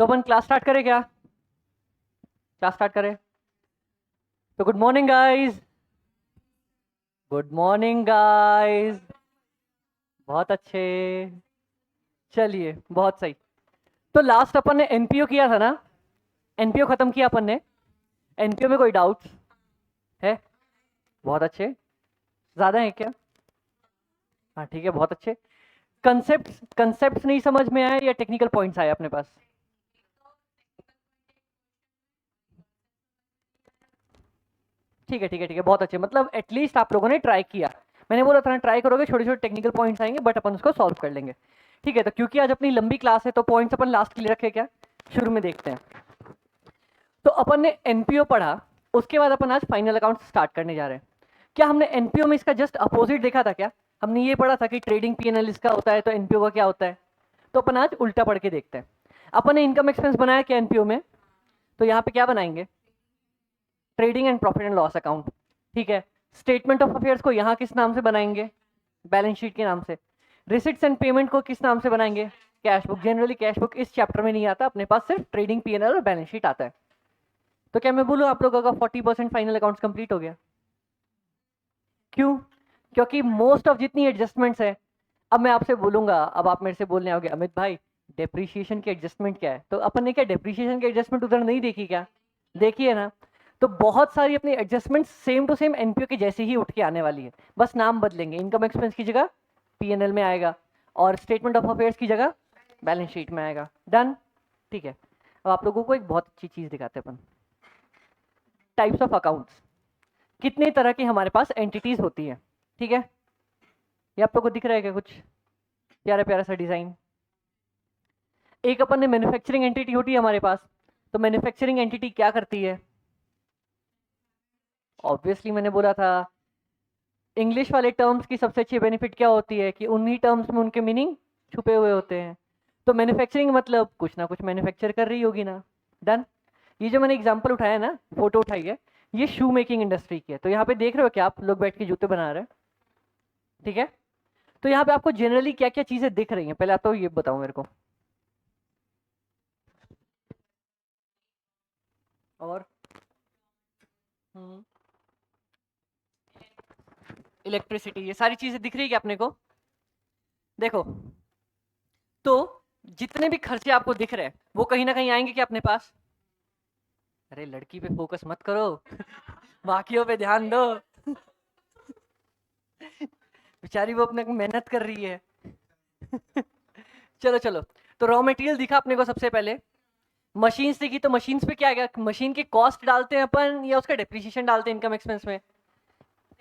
तो अपन class start करें क्या? क्लास स्टार्ट करें तो good morning guys. Good morning guys. बहुत अच्छे। चलिए बहुत सही। तो लास्ट अपन ने एनपीओ किया था ना, एनपीओ खत्म किया अपन ने। एनपीओ में कोई डाउट्स है? बहुत अच्छे। ज़्यादा है क्या? हाँ ठीक है, बहुत अच्छे। कंसेप्ट कंसेप्ट नहीं समझ में आए या टेक्निकल पॉइंट्स आए अपने पास? ठीक है ठीक है ठीक है, बहुत अच्छे। मतलब एटलीस्ट आप लोगों ने ट्राई किया। मैंने बोला था ना, ट्राई करोगे, छोटे छोटे टेक्निकल पॉइंट्स आएंगे बट अपन उसको सॉल्व कर लेंगे। ठीक है, तो क्योंकि आज अपनी लंबी क्लास है तो पॉइंट्स अपन लास्ट के लिए रखे क्या, शुरू में देखते हैं। तो अपन ने एनपीओ पढ़ा, उसके बाद अपन आज फाइनल अकाउंट स्टार्ट करने जा रहे हैं। क्या हमने एनपीओ में इसका जस्ट अपोजिट देखा था क्या? हमने ये पढ़ा था कि ट्रेडिंग पीएनएल इसका होता है तो एनपीओ का क्या होता है। तो अपन आज उल्टा पढ़ के देखते हैं। अपन ने इनकम एक्सपेंस बनाया क्या एनपीओ में? तो यहाँ पे क्या बनाएंगे? Trading and profit and loss account. ठीक है। स्टेटमेंट ऑफ अफेयर्स को यहाँ किस नाम से बनाएंगे? बैलेंस शीट के नाम से। रिसिट्स एंड पेमेंट को किस नाम से बनाएंगे? Cash book. Generally cash book इस चैप्टर में नहीं आता, अपने पास सिर्फ ट्रेडिंग पीएनएल और बैलेंस शीट आता है। तो क्या मैं बोलूँ आप लोगों का 40% फाइनल अकाउंट्स कंप्लीट हो गया? क्यों? क्योंकि मोस्ट ऑफ जितनी एडजस्टमेंट्स है, अब मैं आपसे बोलूंगा, अब आप मेरे से बोलने आओगे अमित भाई डेप्रिसिएशन की एडजस्टमेंट क्या है, तो अपन ने क्या डेप्रिसिएशन की एडजस्टमेंट उधर नहीं देखी क्या? देखी है ना। तो बहुत सारी अपनी adjustment same to same NPO के जैसे ही उठ के आने वाली है, बस नाम बदलेंगे। इनकम एक्सपेंस की जगह पीएनएल में आएगा और स्टेटमेंट ऑफ अफेयर्स की जगह बैलेंस शीट में आएगा। डन। ठीक है। अब आप लोगों को एक बहुत अच्छी चीज दिखाते हैं अपन। Types of accounts. कितने तरह की हमारे पास एंटिटीज होती है। ठीक है, ये आप लोगों को दिख रहा है क्या कुछ? प्यारा प्यारा सा डिजाइन। एक अपन ने मैन्युफैक्चरिंग एंटिटी होती है हमारे पास। तो मैन्युफैक्चरिंग एंटिटी क्या करती है? ऑब्वियसली मैंने बोला था, इंग्लिश वाले टर्म्स की सबसे अच्छी बेनिफिट क्या होती है कि उन्हीं टर्म्स में उनके मीनिंग छुपे हुए होते हैं। तो मैन्युफैक्चरिंग मतलब कुछ ना कुछ मैन्युफैक्चर कर रही होगी ना। डन। ये जो मैंने एग्जांपल उठाया ना, फोटो उठाई है, ये शू मेकिंग इंडस्ट्री की है। तो यहाँ पे देख रहे हो क्या आप लोग बैठ के जूते बना रहे हैं? ठीक है। तो यहाँ पे आपको जनरली क्या क्या चीजें दिख रही हैं, पहले आप तो ये बताओ मेरे को। और इलेक्ट्रिसिटी, ये सारी चीजें दिख रही है क्या अपने को? देखो, तो जितने भी खर्चे आपको दिख रहे हैं वो कहीं ना कहीं आएंगे क्या अपने पास? अरे लड़की पे फोकस मत करो बाकियों पे ध्यान दो बेचारी वो अपने को मेहनत कर रही है चलो चलो। तो रॉ मटेरियल दिखा अपने को सबसे पहले। मशीन्स दिखी, तो मशीन्स पे क्या आएगा? मशीन की कॉस्ट डालते हैं अपन या उसका डेप्रिसिएशन डालते हैं इनकम एक्सपेंस में?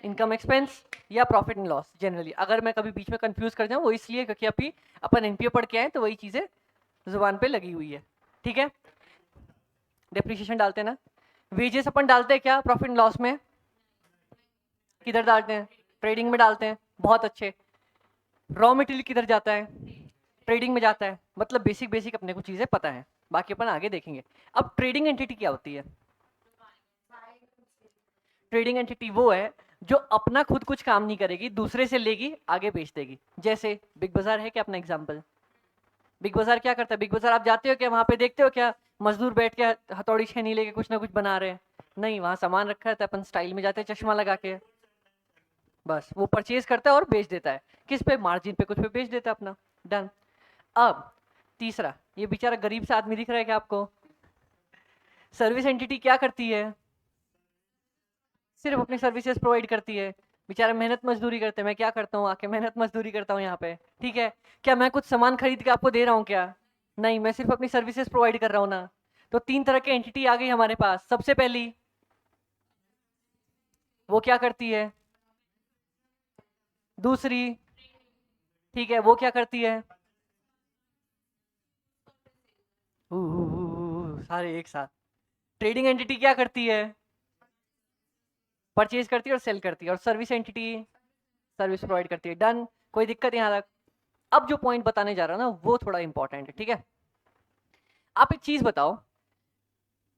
इनकम एक्सपेंस या प्रॉफिट एंड लॉस जनरली। अगर मैं कभी बीच में कंफ्यूज कर जाऊं वो इसलिए क्योंकि अभी अपन एनपीओ पढ़ के आए तो वही चीजें जुबान पे लगी हुई है। ठीक है, डेप्रिसिएशन डालते हैं ना। वेजेस अपन डालते हैं क्या प्रॉफिट एंड लॉस में? किधर डालते हैं? ट्रेडिंग में डालते हैं। बहुत अच्छे। रॉ मटेरियल किधर जाता है? ट्रेडिंग में जाता है। मतलब बेसिक बेसिक अपने को चीजें पता है, बाकी अपन आगे देखेंगे। अब ट्रेडिंग एंटिटी क्या होती है? ट्रेडिंग एंटिटी वो है जो अपना खुद कुछ काम नहीं करेगी, दूसरे से लेगी आगे बेच देगी। जैसे बिग बाजार है क्या अपना एग्जांपल? बिग बाजार क्या करता है? बिग बाजार आप जाते हो क्या, वहां पे देखते हो क्या मजदूर बैठ के हथौड़ी छेनी लेके कुछ ना कुछ बना रहे हैं? नहीं, वहां सामान रखा है तो अपन स्टाइल में जाते हैं चश्मा लगा के, बस वो परचेज करता है और बेच देता है। किस पे? मार्जिन पे कुछ पे बेच देता है अपना। डन। अब तीसरा, ये बेचारा गरीब सा आदमी दिख रहा है क्या आपको? सर्विस एंटिटी क्या करती है? सिर्फ अपनी सर्विसेज प्रोवाइड करती है। बेचारा मेहनत मजदूरी करते हैं, मैं क्या करता हूँ आके मेहनत मजदूरी करता हूँ यहाँ पे। ठीक है। क्या मैं कुछ सामान खरीद के आपको दे रहा हूँ क्या? नहीं, मैं सिर्फ अपनी सर्विसेज प्रोवाइड कर रहा हूँ ना। तो तीन तरह की एंटिटी आ गई हमारे पास। सबसे पहली, वो क्या करती है? दूसरी, ठीक है, वो क्या करती है? सारे एक साथ। ट्रेडिंग एंटिटी क्या करती है? परचेज करती है और सेल करती है। और सर्विस एंटिटी सर्विस प्रोवाइड करती है। डन। कोई दिक्कत यहाँ तक? अब जो पॉइंट बताने जा रहा हूं ना वो थोड़ा इंपॉर्टेंट है। ठीक है, आप एक चीज बताओ,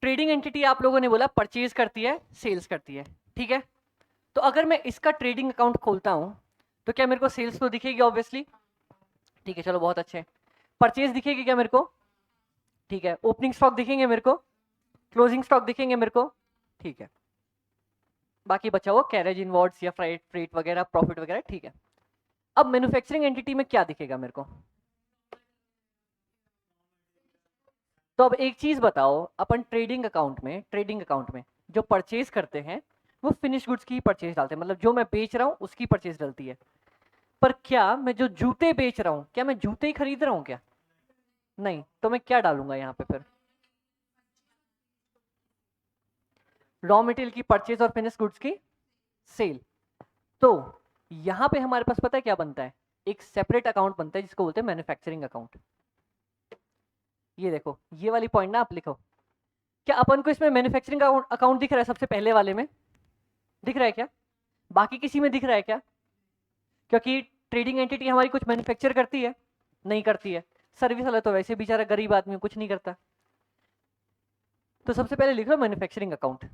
ट्रेडिंग एंटिटी आप लोगों ने बोला परचेज करती है सेल्स करती है। ठीक है, तो अगर मैं इसका ट्रेडिंग अकाउंट खोलता हूं तो क्या मेरे को सेल्स तो दिखेगी ऑब्वियसली? ठीक है, चलो बहुत अच्छे। परचेज दिखेगी क्या मेरे को? ठीक है, ओपनिंग स्टॉक दिखेंगे मेरे को, क्लोजिंग स्टॉक दिखेंगे मेरे को, ठीक है, बाकी बचा हुआ कैरेज इनवर्ड्स या फ्रेट फ्रेट वगैरह, प्रॉफिट वगैरह, ठीक है। अब मैन्युफैक्चरिंग एंटिटी में क्या दिखेगा मेरे को? तो अब एक चीज बताओ, अपन ट्रेडिंग अकाउंट में जो परचेज करते हैं वो फिनिश गुड्स की परचेज डालते हैं, मतलब जो मैं बेच रहा हूँ उसकी परचेज डलती है। पर क्या मैं जो जूते बेच रहा हूँ, क्या मैं जूते ही खरीद रहा हूँ क्या? नहीं, तो मैं क्या डालूंगा यहाँ पे फिर? रॉ मटेरियल की परचेज और फिनिश गुड्स की सेल। तो यहाँ पे हमारे पास पता है क्या बनता है? एक सेपरेट अकाउंट बनता है जिसको बोलते हैं मैन्युफैक्चरिंग अकाउंट। ये देखो, ये वाली पॉइंट ना आप लिखो। क्या अपन को इसमें मैन्युफैक्चरिंग अकाउंट दिख रहा है? सबसे पहले वाले में दिख रहा है क्या? बाकी किसी में दिख रहा है क्या? क्योंकि ट्रेडिंग एंटिटी हमारी कुछ मैन्युफैक्चर करती है? नहीं करती है। सर्विस वाला तो वैसे बेचारा गरीब आदमी कुछ नहीं करता। तो सबसे पहले लिख लो मैन्युफैक्चरिंग अकाउंट।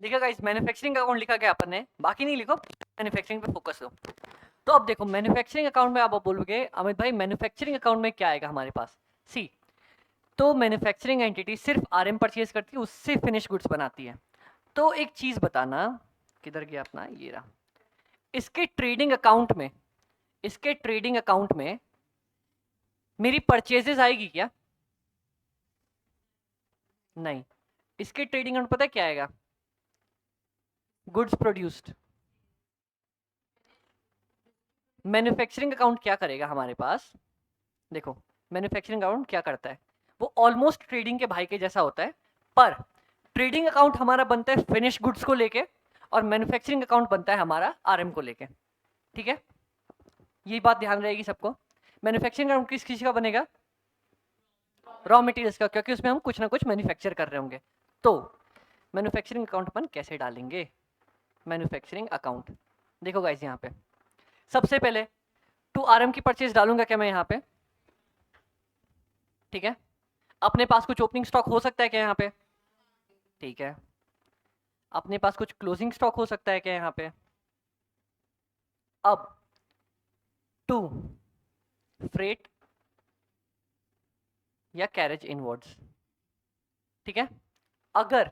लिखा गाइस, मैन्युफैक्चरिंग अकाउंट लिखा गया अपन ने, बाकी नहीं लिखो, मैन्युफैक्चरिंग पे फोकस दो। तो अब देखो मैन्युफैक्चरिंग अकाउंट में आप बोलोगे अमित भाई मैन्युफैक्चरिंग अकाउंट में क्या आएगा हमारे पास? सी, तो मैन्युफैक्चरिंग एंटिटी सिर्फ आरएम परचेज करती है, उससे फिनिश गुड्स बनाती है। तो एक चीज बताना, किधर गया अपना, ये रहा। इसके ट्रेडिंग अकाउंट में, इसके ट्रेडिंग अकाउंट में मेरी परचेजेस आएगी क्या? नहीं। इसके ट्रेडिंग अकाउंट पता है क्या आएगा? Goods produced. मैन्युफैक्चरिंग अकाउंट क्या करेगा हमारे पास? देखो, मैन्युफैक्चरिंग अकाउंट क्या करता है, वो ऑलमोस्ट ट्रेडिंग के भाई के जैसा होता है, पर ट्रेडिंग अकाउंट हमारा बनता है फिनिश गुड्स को लेके, और मैन्युफैक्चरिंग अकाउंट बनता है हमारा आरएम को लेके। ठीक है, ये बात ध्यान रहेगी सबको। मैन्युफैक्चरिंग अकाउंट किस चीज का बनेगा? रॉ मटेरियल्स का, क्योंकि उसमें हम कुछ ना कुछ मैन्युफैक्चर कर रहे होंगे। तो मैन्युफैक्चरिंग अकाउंट अपन कैसे डालेंगे? मैन्युफैक्चरिंग अकाउंट, देखो गाइस यहाँ पे सबसे पहले टू आरएम की परचेज डालूंगा क्या मैं यहाँ पे? ठीक है, अपने पास कुछ ओपनिंग स्टॉक हो सकता है क्या यहाँ पे? ठीक है, अपने पास कुछ क्लोजिंग स्टॉक हो सकता है क्या यहाँ पे? अब टू फ्रेट या कैरेज इनवर्ड्स। ठीक है, अगर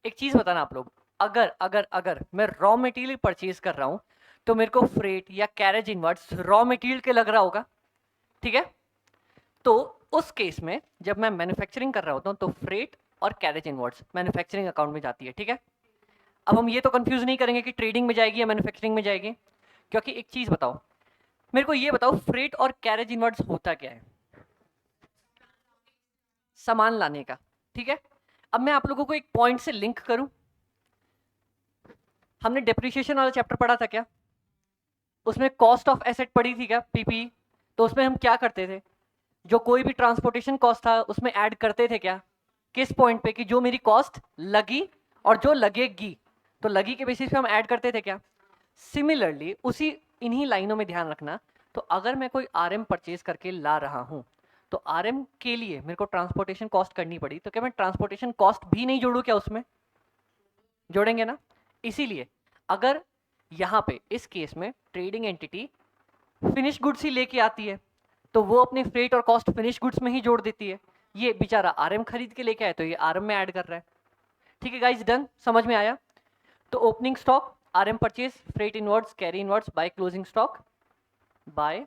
एक चीज बताना आप लोग, अगर अगर अगर मैं रॉ मटेरियल परचेज कर रहा हूं तो मेरे को फ्रेट या कैरेज इनवर्ड्स रॉ मटेरियल के लग रहा होगा। ठीक है, तो उस केस में जब मैं मैन्युफैक्चरिंग कर रहा होता हूं तो फ्रेट और कैरेज इनवर्ड्स मैन्युफैक्चरिंग अकाउंट में जाती है। ठीक है, अब हम ये तो कंफ्यूज नहीं करेंगे कि ट्रेडिंग में जाएगी या मैन्युफैक्चरिंग में जाएगी, क्योंकि एक चीज बताओ मेरे को, ये बताओ फ्रेट और कैरेज इनवर्ड्स होता क्या है? सामान लाने का। ठीक है, अब मैं आप लोगों को एक पॉइंट से लिंक करूं। हमने डेप्रिसिएशन वाला चैप्टर पढ़ा था क्या? उसमें कॉस्ट ऑफ एसेट पढ़ी थी क्या, पीपी? तो उसमें हम क्या करते थे, जो कोई भी ट्रांसपोर्टेशन कॉस्ट था उसमें ऐड करते थे क्या? किस पॉइंट पे, कि जो मेरी कॉस्ट लगी और जो लगेगी, तो लगी के बेसिस पे हम ऐड करते थे क्या? सिमिलरली उसी इन्हीं लाइनों में ध्यान रखना। तो अगर मैं कोई आरएम परचेज करके ला रहा हूं तो आरएम के लिए मेरे को ट्रांसपोर्टेशन कॉस्ट करनी पड़ी, तो क्या मैं ट्रांसपोर्टेशन कॉस्ट भी नहीं जोड़ू क्या उसमें? जोड़ेंगे ना। इसीलिए अगर यहाँ पे इस केस में ट्रेडिंग एंटिटी फिनिश गुड्स ही लेके आती है तो वो अपने फ्रेट और कॉस्ट फिनिश गुड्स में ही जोड़ देती है। ये बेचारा आरएम खरीद के लेके आए तो ये आरएम में ऐड कर रहा है। ठीक है गाइस, डन, समझ में आया? तो opening stock RM purchase, freight inwards, carry inwards by closing stock by,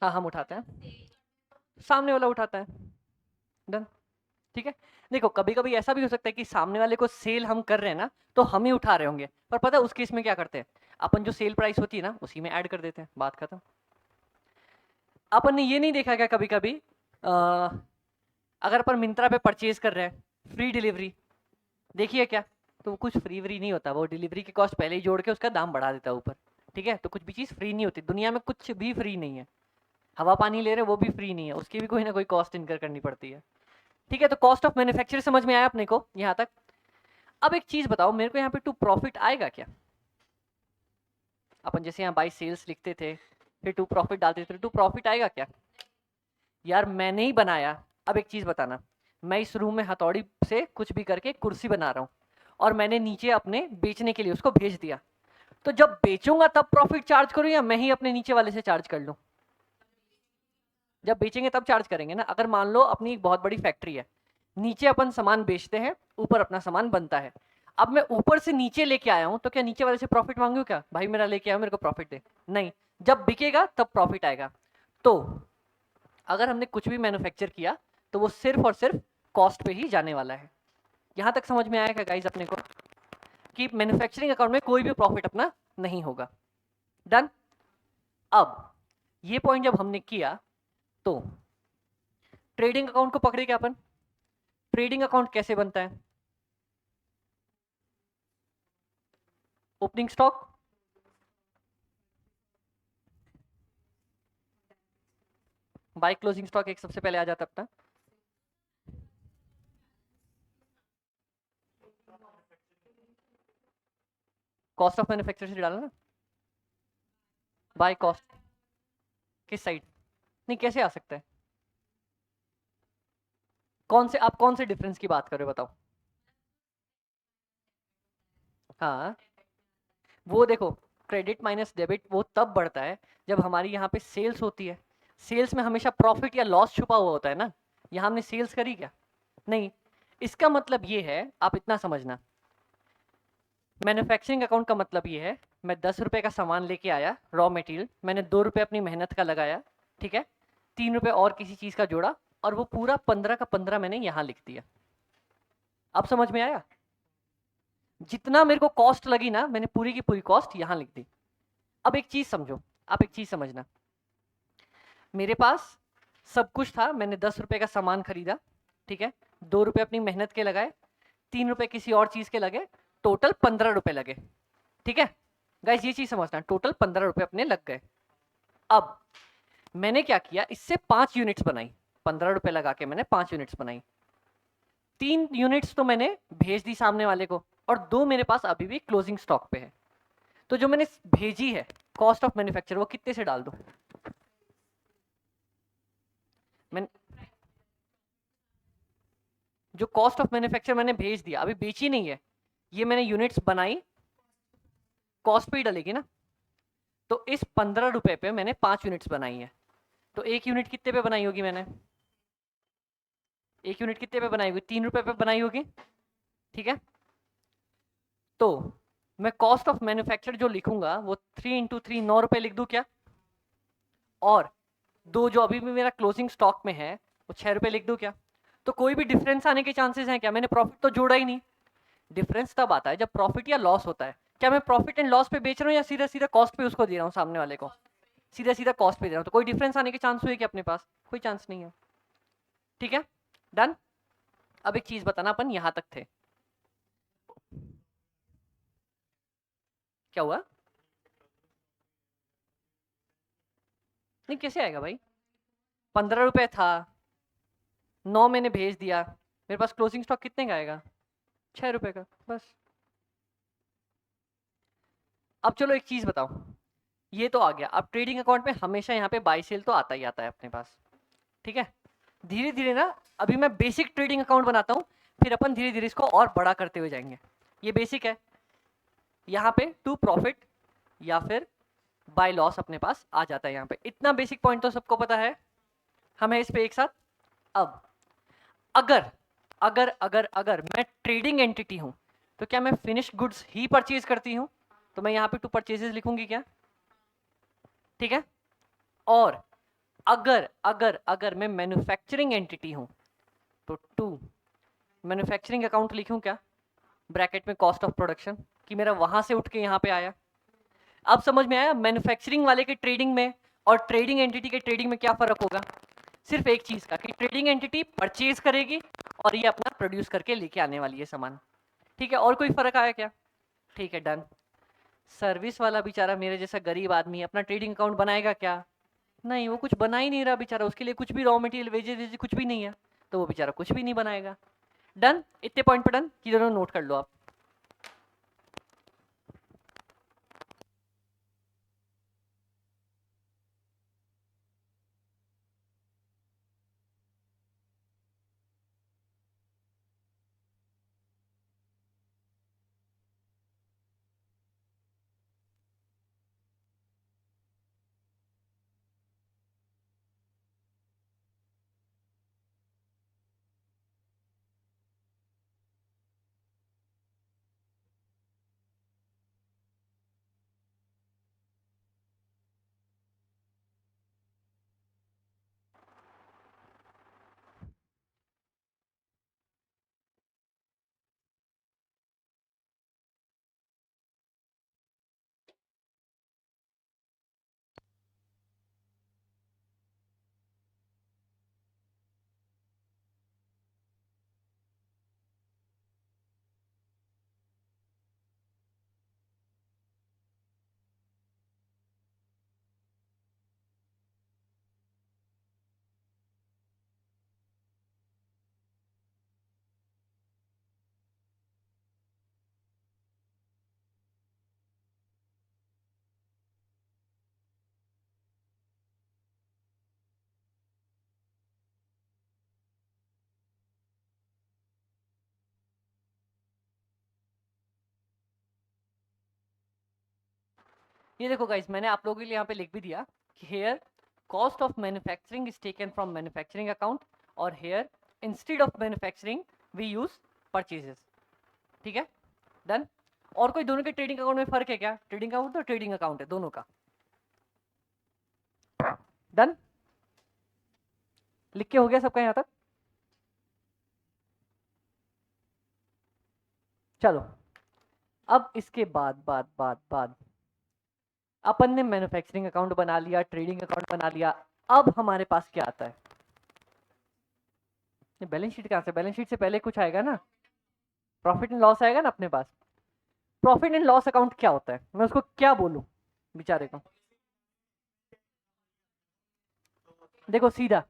हाँ हम उठाते हैं, सामने वाला उठाता है। डन। ठीक है, देखो कभी कभी ऐसा भी हो सकता है कि सामने वाले को सेल हम कर रहे हैं ना तो हम ही उठा रहे होंगे, पर पता है उस केस में क्या करते हैं, अपन जो सेल प्राइस होती है ना उसी में ऐड कर देते हैं, बात खत्म। अपन ने ये नहीं देखा क्या कभी कभी अगर अपन मिंत्रा पे परचेज कर रहे हैं, फ्री डिलीवरी, देखिए क्या, तो कुछ फ्री व्री नहीं होता, वो डिलीवरी की कॉस्ट पहले ही जोड़ के उसका दाम बढ़ा देता है ऊपर। ठीक है, तो कुछ भी चीज़ फ्री नहीं होती दुनिया में, कुछ भी फ्री नहीं है। हवा पानी ले रहे वो भी फ्री नहीं है, उसकी भी कोई ना कोई कॉस्ट इनकर करनी पड़ती है। ठीक है, तो कॉस्ट ऑफ मैन्युफैक्चर समझ में आया अपने को यहाँ तक। अब एक चीज़ बताओ मेरे को, यहाँ पे टू प्रॉफिट आएगा क्या? अपन जैसे यहाँ बाई सेल्स लिखते थे, फिर टू प्रॉफिट डालते थे, टू प्रॉफिट आएगा क्या? यार मैंने ही बनाया। अब एक चीज़ बताना, मैं इस रूम में हथौड़ी से कुछ भी करके कुर्सी बना रहा हूँ, और मैंने नीचे अपने बेचने के लिए उसको भेज दिया, तो जब बेचूंगा तब प्रॉफिट चार्ज करूँ या मैं ही अपने नीचे वाले से चार्ज कर लूँ? जब बेचेंगे तब चार्ज करेंगे ना। अगर मान लो अपनी एक बहुत बड़ी फैक्ट्री है, नीचे अपन सामान बेचते हैं, ऊपर अपना सामान बनता है। अब मैं ऊपर से नीचे लेके आया हूं, तो क्या नीचे वाले से प्रॉफिट मांगू? क्या भाई मेरा लेके आया, मेरे को प्रॉफिट दे? नहीं, जब बिकेगा तब प्रॉफिट आएगा। तो अगर हमने कुछ भी मैन्युफैक्चर किया तो वो सिर्फ और सिर्फ कॉस्ट पे ही जाने वाला है। यहां तक समझ में आया क्या गाइस अपने को, कि मैन्युफैक्चरिंग अकाउंट में कोई भी प्रॉफिट अपना नहीं होगा? डन। अब ये पॉइंट जब हमने किया, तो ट्रेडिंग अकाउंट को पकड़े क्या अपन? ट्रेडिंग अकाउंट कैसे बनता है? Opening stock, bye closing stock एक सबसे पहले आ जाता अपना। कॉस्ट ऑफ मैन्युफैक्चर से डाला ना, बाय कॉस्ट। किस साइड? नहीं, कैसे आ सकता है? कौन से, आप कौन से डिफरेंस की बात कर रहे हो बताओ? हाँ, वो देखो, क्रेडिट माइनस डेबिट वो तब बढ़ता है जब हमारी यहाँ पे सेल्स होती है। सेल्स में हमेशा प्रॉफिट या लॉस छुपा हुआ होता है ना। यहाँ हमने सेल्स करी क्या? नहीं। इसका मतलब ये है, आप इतना समझना, मैन्युफैक्चरिंग अकाउंट का मतलब ये है, मैं 10 रुपए का सामान लेके आया, रॉ मटेरियल, मैंने 2 रुपए अपनी मेहनत का लगाया, ठीक है, 3 रुपए और किसी चीज का जोड़ा, और वो पूरा 15 का 15 मैंने यहाँ लिख दिया। अब समझ में आया? जितना मेरे को कॉस्ट लगी ना, मैंने पूरी की पूरी कॉस्ट यहाँ लिख दी। अब एक चीज समझो, आप एक चीज समझना, मेरे पास सब कुछ था, मैंने 10 रुपए का सामान खरीदा, ठीक है, 2 रुपए अपनी मेहनत के लगाए, 3 रुपए किसी और चीज के लगे, टोटल 15 रुपए लगे। ठीक है गाइस, ये चीज समझना, टोटल 15 रुपए अपने लग गए। अब मैंने क्या किया, इससे 5 यूनिट्स बनाई, 15 रुपए लगा के मैंने 5 यूनिट्स बनाई। 3 यूनिट्स तो मैंने भेज दी सामने वाले को, और 2 मेरे पास अभी भी क्लोजिंग स्टॉक पे है। तो जो मैंने भेजी है कॉस्ट ऑफ मैन्युफैक्चर, वो कितने से डाल दूं? मैं जो कॉस्ट ऑफ मैन्युफैक्चर मैंने भेज दिया, अभी बेची नहीं है, ये मैंने यूनिट्स बनाई, कॉस्ट पे ही डलेगी ना। तो इस 15 रुपए पे मैंने 5 यूनिट्स बनाई है, तो एक यूनिट कितने पे बनाई होगी मैंने? एक यूनिट कितने पे बनाई होगी? 3 रुपए पे बनाई होगी। ठीक है, तो मैं कॉस्ट ऑफ मैन्युफैक्चर जो लिखूंगा वो 3 × 3 9 रुपए लिख दूं क्या? और 2 जो अभी भी मेरा क्लोजिंग स्टॉक में है वो 6 रुपए लिख दूं क्या? तो कोई भी डिफरेंस आने के चांसेस हैं क्या? मैंने प्रॉफिट तो जोड़ा ही नहीं। डिफरेंस तब आता है जब प्रॉफिट या लॉस होता है। क्या मैं प्रॉफिट एंड लॉस पे बेच रहा हूँ या सीधा सीधा कॉस्ट पे उसको दे रहा हूँ सामने वाले को? सीधा सीधा कॉस्ट पे दे रहा हूँ, तो कोई डिफरेंस आने के चांस हुए क्या अपने पास? कोई चांस नहीं है। ठीक है, डन। अब एक चीज बताना, अपन यहां तक थे, क्या हुआ? नहीं, कैसे आएगा भाई? 15 रुपए था, 9 मैंने भेज दिया, मेरे पास क्लोजिंग स्टॉक कितने का आएगा? 6 रुपए का, बस। अब चलो एक चीज बताओ, ये तो आ गया। अब ट्रेडिंग अकाउंट में हमेशा यहाँ पे बाई सेल तो आता ही आता है अपने पास। ठीक है, धीरे धीरे ना, अभी मैं बेसिक ट्रेडिंग अकाउंट बनाता हूँ, फिर अपन धीरे धीरे इसको और बड़ा करते हुए जाएंगे। ये बेसिक है, यहाँ पे टू प्रॉफिट या फिर बाय लॉस अपने पास आ जाता है। यहाँ पे इतना बेसिक पॉइंट तो सबको पता है, हमें इस पे एक साथ। अब अगर अगर अगर अगर मैं ट्रेडिंग एंटिटी हूं, तो क्या मैं फिनिश्ड गुड्स ही परचेज करती हूं? तो मैं यहाँ पे टू परचेजेस लिखूंगी क्या? ठीक है, और अगर अगर अगर मैं मैन्युफैक्चरिंग एंटिटी हूं, तो टू मैन्युफैक्चरिंग अकाउंट लिखूं क्या? ब्रैकेट में कॉस्ट ऑफ प्रोडक्शन, कि मेरा वहां से उठ के यहाँ पे आया। अब समझ में आया मैन्युफैक्चरिंग वाले के ट्रेडिंग में और ट्रेडिंग एंटिटी के ट्रेडिंग में क्या फर्क होगा? सिर्फ एक चीज का, कि ट्रेडिंग एंटिटी परचेज करेगी और ये अपना प्रोड्यूस करके लेके आने वाली है सामान। ठीक है, और कोई फर्क आया क्या? ठीक है, डन। सर्विस वाला बेचारा मेरे जैसा गरीब आदमी अपना ट्रेडिंग अकाउंट बनाएगा क्या? नहीं, वो कुछ बना ही नहीं रहा बेचारा, उसके लिए कुछ भी रॉ मटेरियल वेजेस कुछ भी नहीं है, तो वो बेचारा कुछ भी नहीं बनाएगा। डन, इतने पॉइंट पे डन, कि दोनों नोट कर लो आप। ये देखो गाइस, मैंने आप लोगों के लिए यहाँ पे लिख भी दिया कि here cost of manufacturing is taken from manufacturing account, और here instead of manufacturing we use purchases. ठीक है, डन। और कोई दोनों के ट्रेडिंग अकाउंट में फर्क है क्या? ट्रेडिंग अकाउंट तो ट्रेडिंग अकाउंट है दोनों का। डन, लिख के हो गया सबका यहाँ तक? चलो, अब इसके बाद अपन ने मैन्युफैक्चरिंग अकाउंट बना लिया, ट्रेडिंग अकाउंट बना लिया। अब हमारे पास क्या आता है? बैलेंस शीट कहाँ से? बैलेंस शीट से पहले कुछ आएगा ना, प्रॉफिट एंड लॉस आएगा ना अपने पास। प्रॉफिट एंड लॉस अकाउंट क्या होता है, मैं उसको क्या बोलूं बेचारे को? देखो सीधा,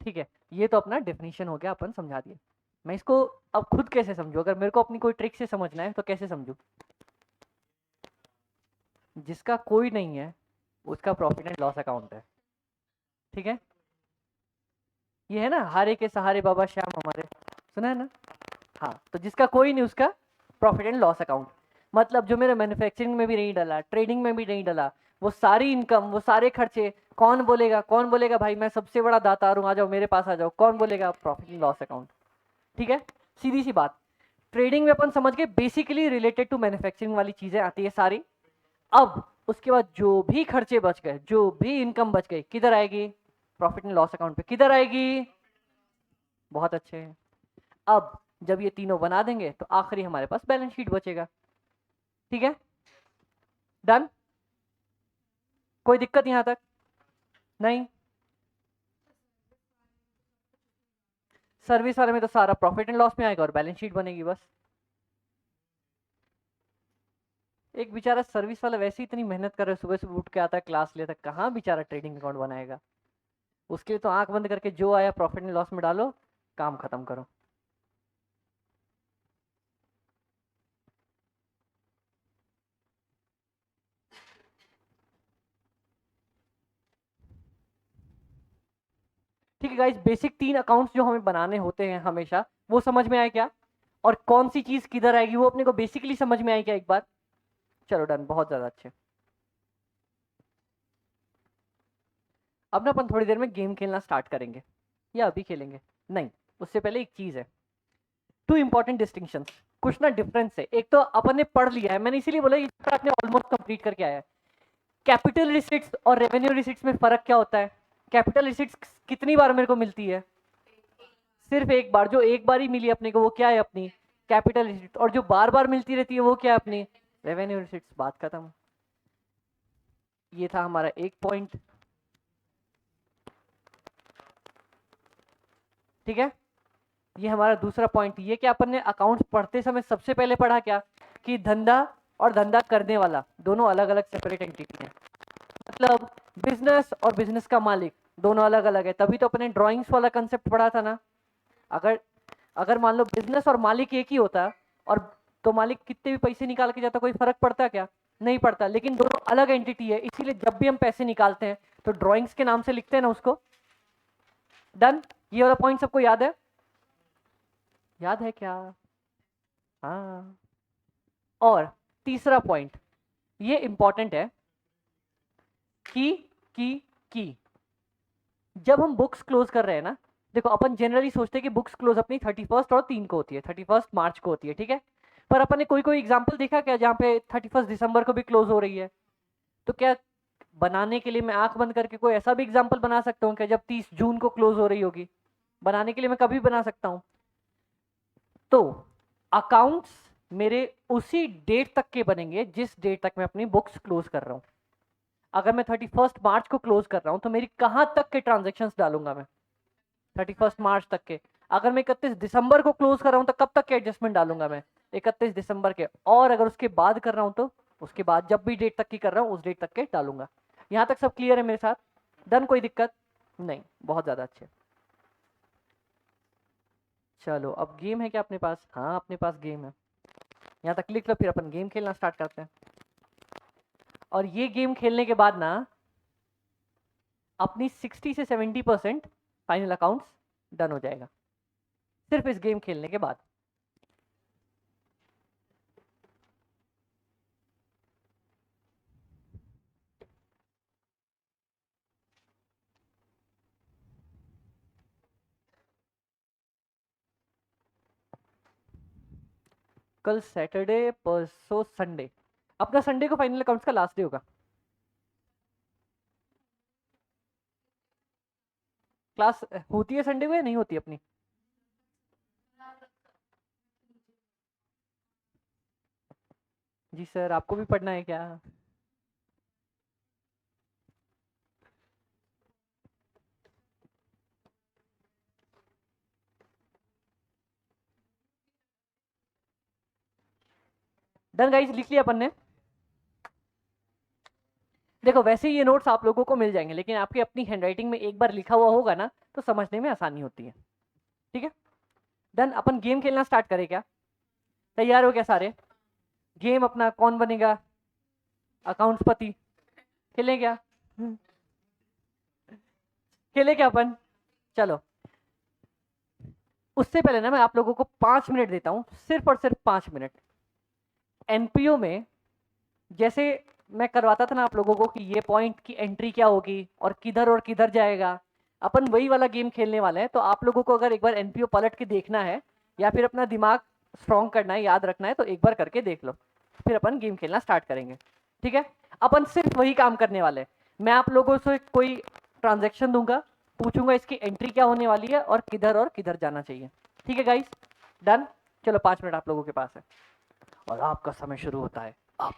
ठीक है, ये तो अपना डेफिनेशन हो गया, अपन समझा दिया। मैं इसको अब खुद कैसे समझू? अगर मेरे को अपनी कोई ट्रिक से समझना है तो कैसे समझू? जिसका कोई नहीं है उसका प्रॉफिट एंड लॉस अकाउंट है। ठीक है, ये है ना, हारे के सहारे बाबा श्याम हमारे, सुना है ना? हाँ, तो जिसका कोई नहीं उसका प्रॉफिट एंड लॉस अकाउंट। मतलब जो मेरे मैन्युफैक्चरिंग में भी नहीं डला, ट्रेडिंग में भी नहीं डला, वो सारी इनकम, वो सारे खर्चे, कौन बोलेगा? कौन बोलेगा भाई मैं सबसे बड़ा दातार हूँ, आ जाओ मेरे पास आ जाओ? कौन बोलेगा? Profit and loss account. ठीक है, सीधी सी बात। ट्रेडिंग में अपन समझ गए बेसिकली रिलेटेड टू मैन्युफैक्चरिंग वाली चीजें आती है सारी। अब उसके बाद जो भी खर्चे बच गए, जो भी इनकम बच गई, किधर आएगी? प्रॉफिट एंड लॉस अकाउंट पे। किधर आएगी? बहुत अच्छे। अब जब ये तीनों बना देंगे तो आखिरी हमारे पास बैलेंस शीट बचेगा। ठीक है, डन। कोई दिक्कत यहां तक? नहीं। सर्विस वाले में तो सारा प्रॉफिट एंड लॉस में आएगा और बैलेंस शीट बनेगी बस। एक बेचारा सर्विस वाला वैसे ही इतनी मेहनत कर रहा है, सुबह सुबह उठ के आता है, क्लास लेता है, कहाँ बेचारा ट्रेडिंग अकाउंट बनाएगा? उसके लिए तो आंख बंद करके जो आया प्रॉफिट एंड लॉस में डालो, काम खत्म करो। ठीक है गाइस, बेसिक 3 अकाउंट्स जो हमें बनाने होते हैं हमेशा, वो समझ में आए क्या? और कौन सी चीज किधर आएगी वो अपने को बेसिकली समझ में आई क्या एक बार? चलो डन, बहुत ज्यादा अच्छे। अब ना अपन थोड़ी देर में गेम खेलना स्टार्ट करेंगे, या अभी खेलेंगे? नहीं, उससे पहले एक चीज है, टू इंपॉर्टेंट डिस्टिंक्शन, कुछ ना डिफरेंस है। एक तो अपन ने पढ़ लिया है, मैंने इसीलिए बोला ये आपने ऑलमोस्ट कंप्लीट करके आया है। कैपिटल रिसिट्स और रेवेन्यू रिसिट्स में फर्क क्या होता है? कैपिटल रिसिट्स कितनी बार मेरे को मिलती है? सिर्फ एक बार। जो एक बार ही मिली अपने को वो क्या है? अपनी कैपिटल रिसिट्स। और जो बार बार मिलती रहती है वो क्या है? अपनी रेवेन्यू रिसिट्स। बात खत्म। ये था हमारा एक पॉइंट। ठीक है, ये हमारा दूसरा पॉइंट। ये क्या अपन ने अकाउंट्स पढ़ते समय सबसे पहले पढ़ा क्या, कि धंधा और धंधा करने वाला दोनों अलग अलग सेपरेट एंटिटी हैं। मतलब बिजनेस और बिजनेस का मालिक दोनों अलग अलग है, तभी तो अपने ड्राइंग्स वाला कंसेप्ट पढ़ा था ना। अगर अगर मान लो बिजनेस और मालिक एक ही होता, और तो मालिक कितने भी पैसे निकाल के जाता, कोई फर्क पड़ता क्या, नहीं पड़ता। लेकिन दोनों अलग एंटिटी है, इसीलिए जब भी हम पैसे निकालते हैं तो ड्राइंग्स के नाम से लिखते हैं ना उसको। डन। ये वाला पॉइंट सबको याद है? याद है क्या? हाँ। और तीसरा पॉइंट, ये इंपॉर्टेंट है कि कि कि जब हम बुक्स क्लोज कर रहे हैं ना, देखो अपन जनरली सोचते हैं कि बुक्स क्लोज अपनी 31 और 3 को होती है, 31 मार्च को होती है, ठीक है। पर अपन ने कोई कोई एग्जांपल देखा क्या जहाँ पे 31 दिसंबर को भी क्लोज हो रही है? तो क्या बनाने के लिए मैं आंख बंद करके कोई ऐसा भी एग्जाम्पल बना सकता हूँ क्या जब 30 जून को क्लोज हो रही होगी? बनाने के लिए मैं कभी बना सकता हूँ। तो अकाउंट्स मेरे उसी डेट तक के बनेंगे जिस डेट तक मैं अपनी बुक्स क्लोज कर रहा हूँ। अगर मैं 31 मार्च को क्लोज कर रहा हूँ तो मेरी कहाँ तक के ट्रांजेक्शन्स डालूंगा मैं? 31 मार्च तक के। अगर मैं 31 दिसंबर को क्लोज कर रहा हूँ तो कब तक के एडजस्टमेंट डालूंगा मैं? 31 दिसंबर के। और अगर उसके बाद कर रहा हूँ तो उसके बाद जब भी डेट तक की कर रहा हूँ उस डेट तक के डालूंगा। यहाँ तक सब क्लियर है मेरे साथ? डन, कोई दिक्कत नहीं? बहुत ज्यादा अच्छे। चलो अब गेम है क्या अपने पास? हाँ अपने पास गेम है। यहाँ तक लिख लो, फिर अपन गेम खेलना स्टार्ट करते हैं। और ये गेम खेलने के बाद ना अपनी 60 से 70% फाइनल अकाउंट्स डन हो जाएगा, सिर्फ इस गेम खेलने के बाद। कल सैटरडे, परसों संडे। अपना संडे को फाइनल अकाउंट्स का लास्ट डे होगा। क्लास होती है संडे को या नहीं होती अपनी? जी सर, आपको भी पढ़ना है क्या? डन गाइस, लिख लिया अपन ने। देखो वैसे ही ये नोट्स आप लोगों को मिल जाएंगे, लेकिन आपकी अपनी हैंडराइटिंग में एक बार लिखा हुआ होगा ना तो समझने में आसानी होती है। ठीक है, डन। अपन गेम खेलना स्टार्ट करें क्या? तैयार हो क्या सारे? गेम अपना कौन बनेगा अकाउंट्स पति? खेलें क्या? खेले क्या अपन? चलो, उससे पहले ना मैं आप लोगों को 5 मिनट देता हूँ, सिर्फ और सिर्फ 5 मिनट। एनपीओ में जैसे मैं करवाता था ना आप लोगों को कि ये पॉइंट की एंट्री क्या होगी और किधर जाएगा, अपन वही वाला गेम खेलने वाले हैं। तो आप लोगों को अगर एक बार एनपीओ पलट के देखना है या फिर अपना दिमाग स्ट्रॉन्ग करना है, याद रखना है, तो एक बार करके देख लो, फिर अपन गेम खेलना स्टार्ट करेंगे। ठीक है, अपन सिर्फ वही काम करने वाले हैं। मैं आप लोगों से कोई ट्रांजेक्शन दूंगा, पूछूंगा इसकी एंट्री क्या होने वाली है और किधर जाना चाहिए। ठीक है गाइस, डन। चलो 5 मिनट आप लोगों के पास है और आपका समय शुरू होता है अब।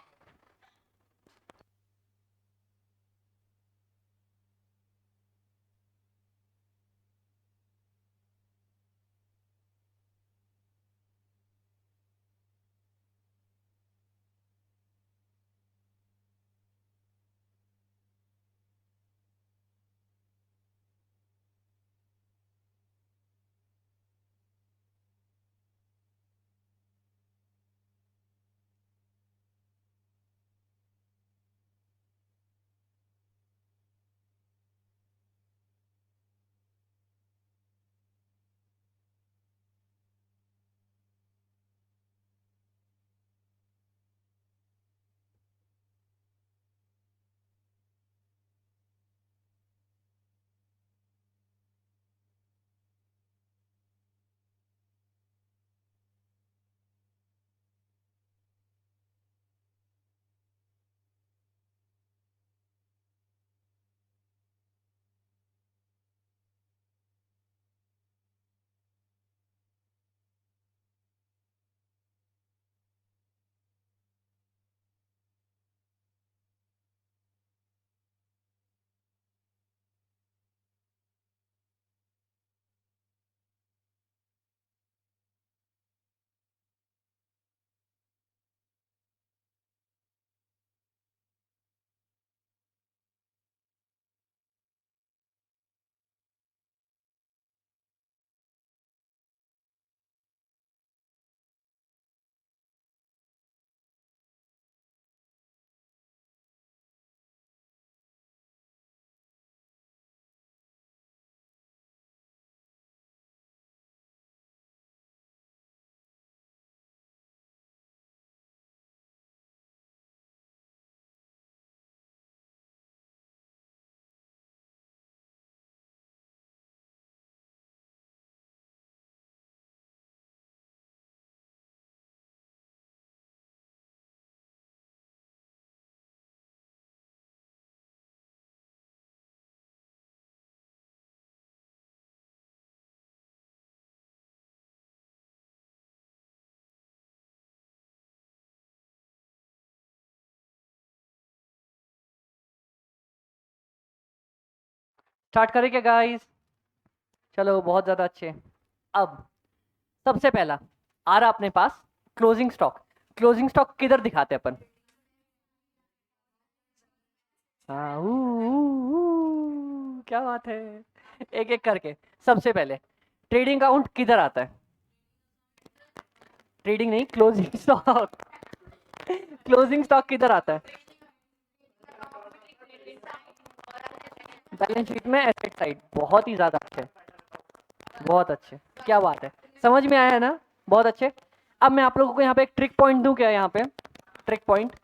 स्टार्ट करें क्या गाइस? चलो बहुत ज़्यादा अच्छे। अब सबसे पहला आ रहा अपने पास क्लोजिंग स्टॉक। क्लोजिंग स्टॉक किधर दिखाते हैं अपन? हाँ, क्या बात है। एक एक करके सबसे पहले ट्रेडिंग अकाउंट किधर आता है? ट्रेडिंग नहीं, क्लोजिंग स्टॉक। क्लोजिंग स्टॉक किधर आता है? बैलेंस शीट में, एसेट साइड। बहुत ही ज्यादा अच्छे, बहुत अच्छे, क्या बात है, समझ में आया है ना? बहुत अच्छे। अब मैं आप लोगों को यहाँ पे एक ट्रिक पॉइंट दूं क्या? यहाँ पे ट्रिक पॉइंट,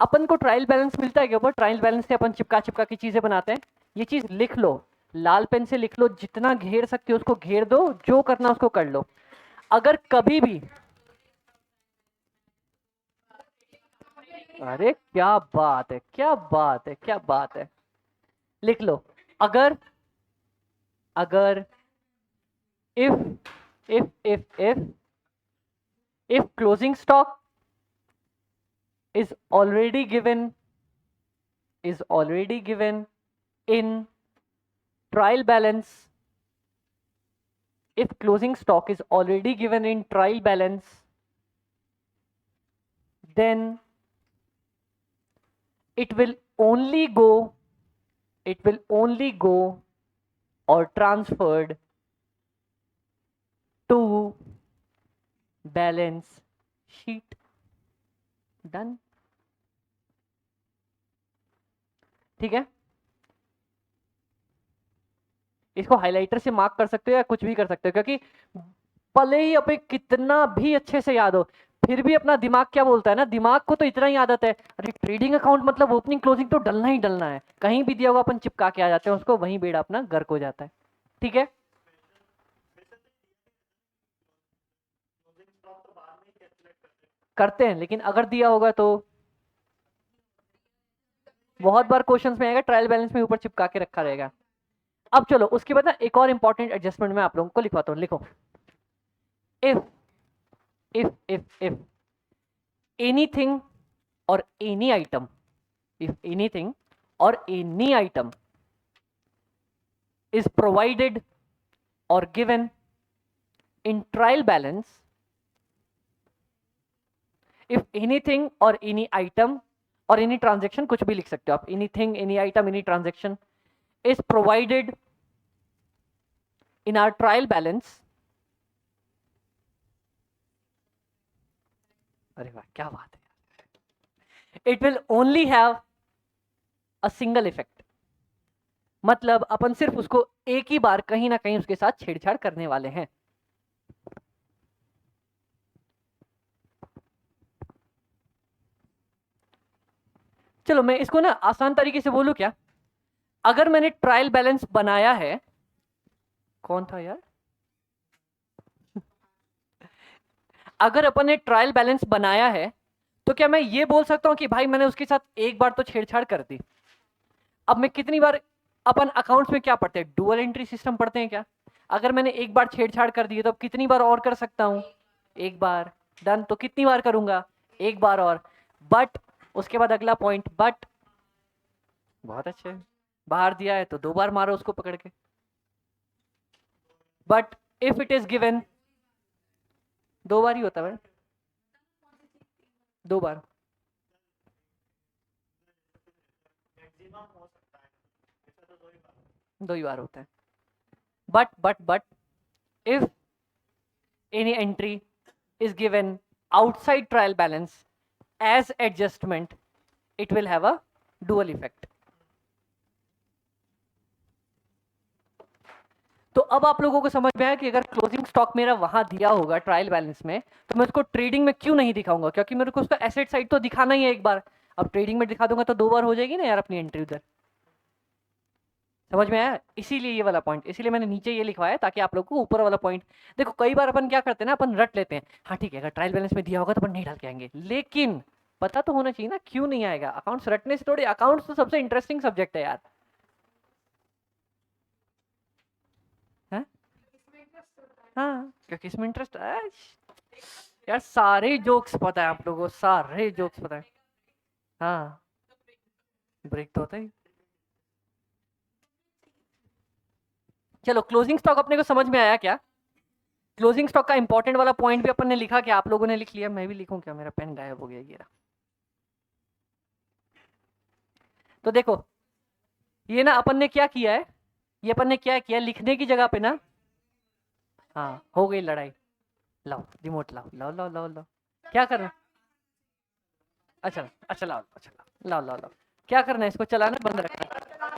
अपन को ट्रायल बैलेंस मिलता है क्या ऊपर? ट्रायल बैलेंस से अपन चिपका चिपका की चीजें बनाते हैं। ये चीज लिख लो, लाल पेन से लिख लो, जितना घेर सकते हो उसको घेर दो, जो करना उसको कर लो। अगर कभी भी, अरे क्या बात है, क्या बात है, क्या बात है, लिख लो। अगर अगर if if closing stock is already given in trial balance, if closing stock is already given in trial balance, then it will only go or transferred to balance sheet. Done. ठीक है, इसको हाइलाइटर से mark कर सकते हो या कुछ भी कर सकते हो, क्योंकि भले ही अपने कितना भी अच्छे से याद हो, फिर भी अपना दिमाग क्या बोलता है ना, दिमाग को तो इतना ही आदत है, अरे ट्रेडिंग अकाउंट मतलब ओपनिंग क्लोजिंग तो डलना ही डलना है, कहीं भी दिया होगा अपन चिपका के आ जाते हैं उसको, वहीं बेड़ा अपना गर्क हो जाता है। ठीक है, करते हैं, लेकिन अगर दिया होगा तो बहुत बार क्वेश्चंस में आएगा ट्रायल बैलेंस में ऊपर चिपका के रखा रहेगा। अब चलो उसके बाद ना एक और इंपॉर्टेंट एडजस्टमेंट मैं आप लोगों को लिखवाता हूँ, लिखो। if anything or any item, if anything or any item is provided or given in trial balance, if anything or any item or any transaction, कुछ भी लिख सकते हो आप, anything, any item, any transaction is provided in our trial balance, अरे वाह क्या बात है, it will only have a single effect, मतलब अपन सिर्फ उसको एक ही बार कहीं ना कहीं उसके साथ छेड़छाड़ करने वाले हैं। चलो मैं इसको ना आसान तरीके से बोलूं क्या? अगर मैंने ट्रायल बैलेंस बनाया है, कौन था यार? अगर अपन ने ट्रायल बैलेंस बनाया है तो क्या मैं ये बोल सकता हूं कि भाई मैंने उसके साथ एक बार तो छेड़छाड़ कर दी? अब मैं कितनी बार, अपन अकाउंट्स में क्या पढ़ते हैं, डुअल एंट्री सिस्टम पढ़ते हैं क्या? अगर मैंने एक बार छेड़छाड़ कर दी है तो अब कितनी बार और कर सकता हूं? एक बार। डन, तो कितनी बार करूंगा? एक बार और। बट उसके बाद अगला पॉइंट, बट, बहुत अच्छे, बाहर दिया है तो दो बार मारो उसको पकड़ के। But if it is given, दो बार ही होता है, दो बार, दो ही बार होता है। But if any entry is given outside trial balance as adjustment, it will have a dual effect. तो अब आप लोगों को समझ में आया कि अगर क्लोजिंग स्टॉक मेरा वहां दिया होगा ट्रायल बैलेंस में, तो मैं उसको ट्रेडिंग में क्यों नहीं दिखाऊंगा? क्योंकि मेरे को उसका एसेट साइड तो दिखाना ही है एक बार। अब ट्रेडिंग में दिखा दूंगा तो दो बार हो जाएगी ना यार अपनी एंट्री उधर। समझ में आया? इसीलिए ये वाला पॉइंट, इसीलिए मैंने नीचे ये लिखवाया ताकि आप लोग को ऊपर वाला पॉइंट, देखो कई बार अपन क्या करते हैं ना, अपन रट लेते हैं, हाँ ठीक है अगर ट्रायल बैलेंस में दिया होगा तो अपन नहीं डाल के आएंगे, लेकिन पता तो होना चाहिए ना क्यों नहीं आएगा। अकाउंट्स रटने से थोड़ी, अकाउंट्स तो सबसे इंटरेस्टिंग सब्जेक्ट है यार। हाँ हाँ, क्योंकि इसमें इंटरेस्ट है यार, सारे जोक्स पता है आप लोगों को, सारे जोक्स पता है। हाँ, ब्रेक तो होता ही। चलो क्लोजिंग स्टॉक अपने को समझ में आया क्या? क्लोजिंग स्टॉक का इंपॉर्टेंट वाला पॉइंट भी अपन ने लिखा क्या? आप लोगों ने लिख लिया? मैं भी लिखूं क्या? मेरा पेन गायब हो गया ये रहा। तो देखो ये ना अपन ने क्या किया है, ये अपन ने क्या किया, लिखने की जगह पे ना, हाँ हो गई लड़ाई, लाओ रिमोट लाओ लाओ लाओ लाओ लाओ, क्या करना? अच्छा अच्छा लाओ, अच्छा लाओ लाओ लाओ, क्या करना है? इसको चलाना बंद रखना?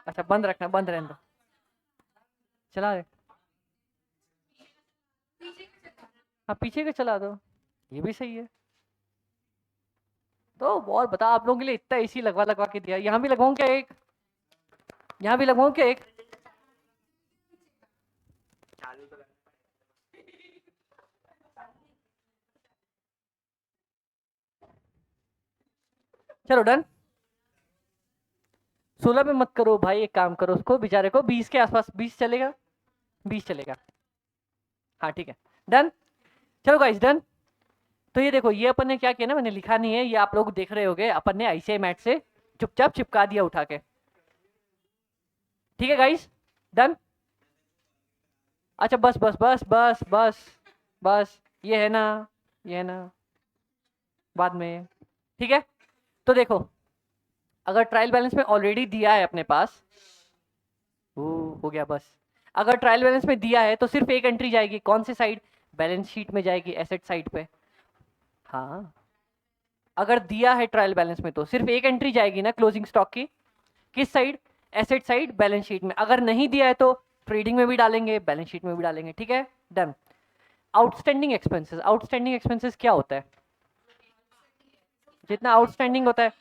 अच्छा बंद रखना, बंद रहने दो, चला रहे, हाँ पीछे के चला दो, ये भी सही है। तो और बता, आप लोगों के लिए इतना एसी लगवा लगवा के दिया, यहाँ भी लगवाऊं क्या एक? यहाँ भी लगवाऊं क्या एक? चलो डन। 16 पे मत करो भाई, एक काम करो, उसको बेचारे को 20 के आसपास, 20 चलेगा? 20 चलेगा, हाँ ठीक है डन। चलो गाइस डन। तो ये देखो, ये अपन ने क्या किया ना, मैंने लिखा नहीं है, ये आप लोग देख रहे होगे, अपन ने आईसीआई मैट से चुपचाप चिपका दिया उठा के। ठीक है गाइस डन। अच्छा बस बस बस बस बस बस, ये है ना, ये है ना, बाद में, ठीक है। तो देखो अगर ट्रायल बैलेंस में ऑलरेडी दिया है अपने पास, हो गया बस। अगर ट्रायल बैलेंस में दिया है तो सिर्फ एक एंट्री जाएगी, कौन सी साइड? बैलेंस शीट में जाएगी, एसेट साइड पे। हाँ अगर दिया है ट्रायल बैलेंस में तो सिर्फ एक एंट्री जाएगी ना क्लोजिंग स्टॉक की, किस side? Asset side, balance sheet में। अगर नहीं दिया है तो ट्रेडिंग में भी डालेंगे, बैलेंस शीट में भी डालेंगे, ठीक है done. Outstanding expenses, outstanding expenses क्या होता है? जितना आउटस्टैंडिंग होता है,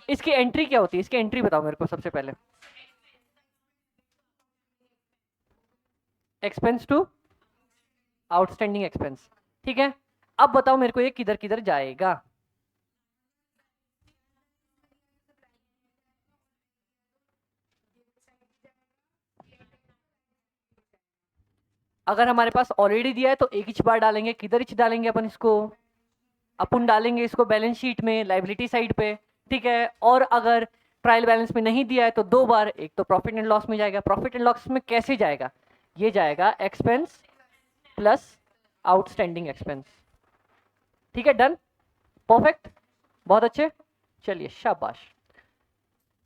इसकी एंट्री क्या होती है? इसकी एंट्री बताओ मेरे को सबसे पहले। एक्सपेंस टू आउटस्टैंडिंग एक्सपेंस, ठीक है। अब बताओ मेरे को ये किधर किधर जाएगा? अगर हमारे पास ऑलरेडी दिया है तो एक ही बार डालेंगे, किधर ही डालेंगे अपन इसको? अपन डालेंगे इसको बैलेंस शीट में, लाइबिलिटी साइड पे, ठीक है। और अगर ट्रायल बैलेंस में नहीं दिया है तो दो बार, एक तो प्रॉफिट एंड लॉस में जाएगा। प्रॉफिट एंड लॉस में कैसे जाएगा? ये जाएगा एक्सपेंस प्लस आउटस्टैंडिंग एक्सपेंस, ठीक है डन, परफेक्ट, बहुत अच्छे। चलिए शाबाश।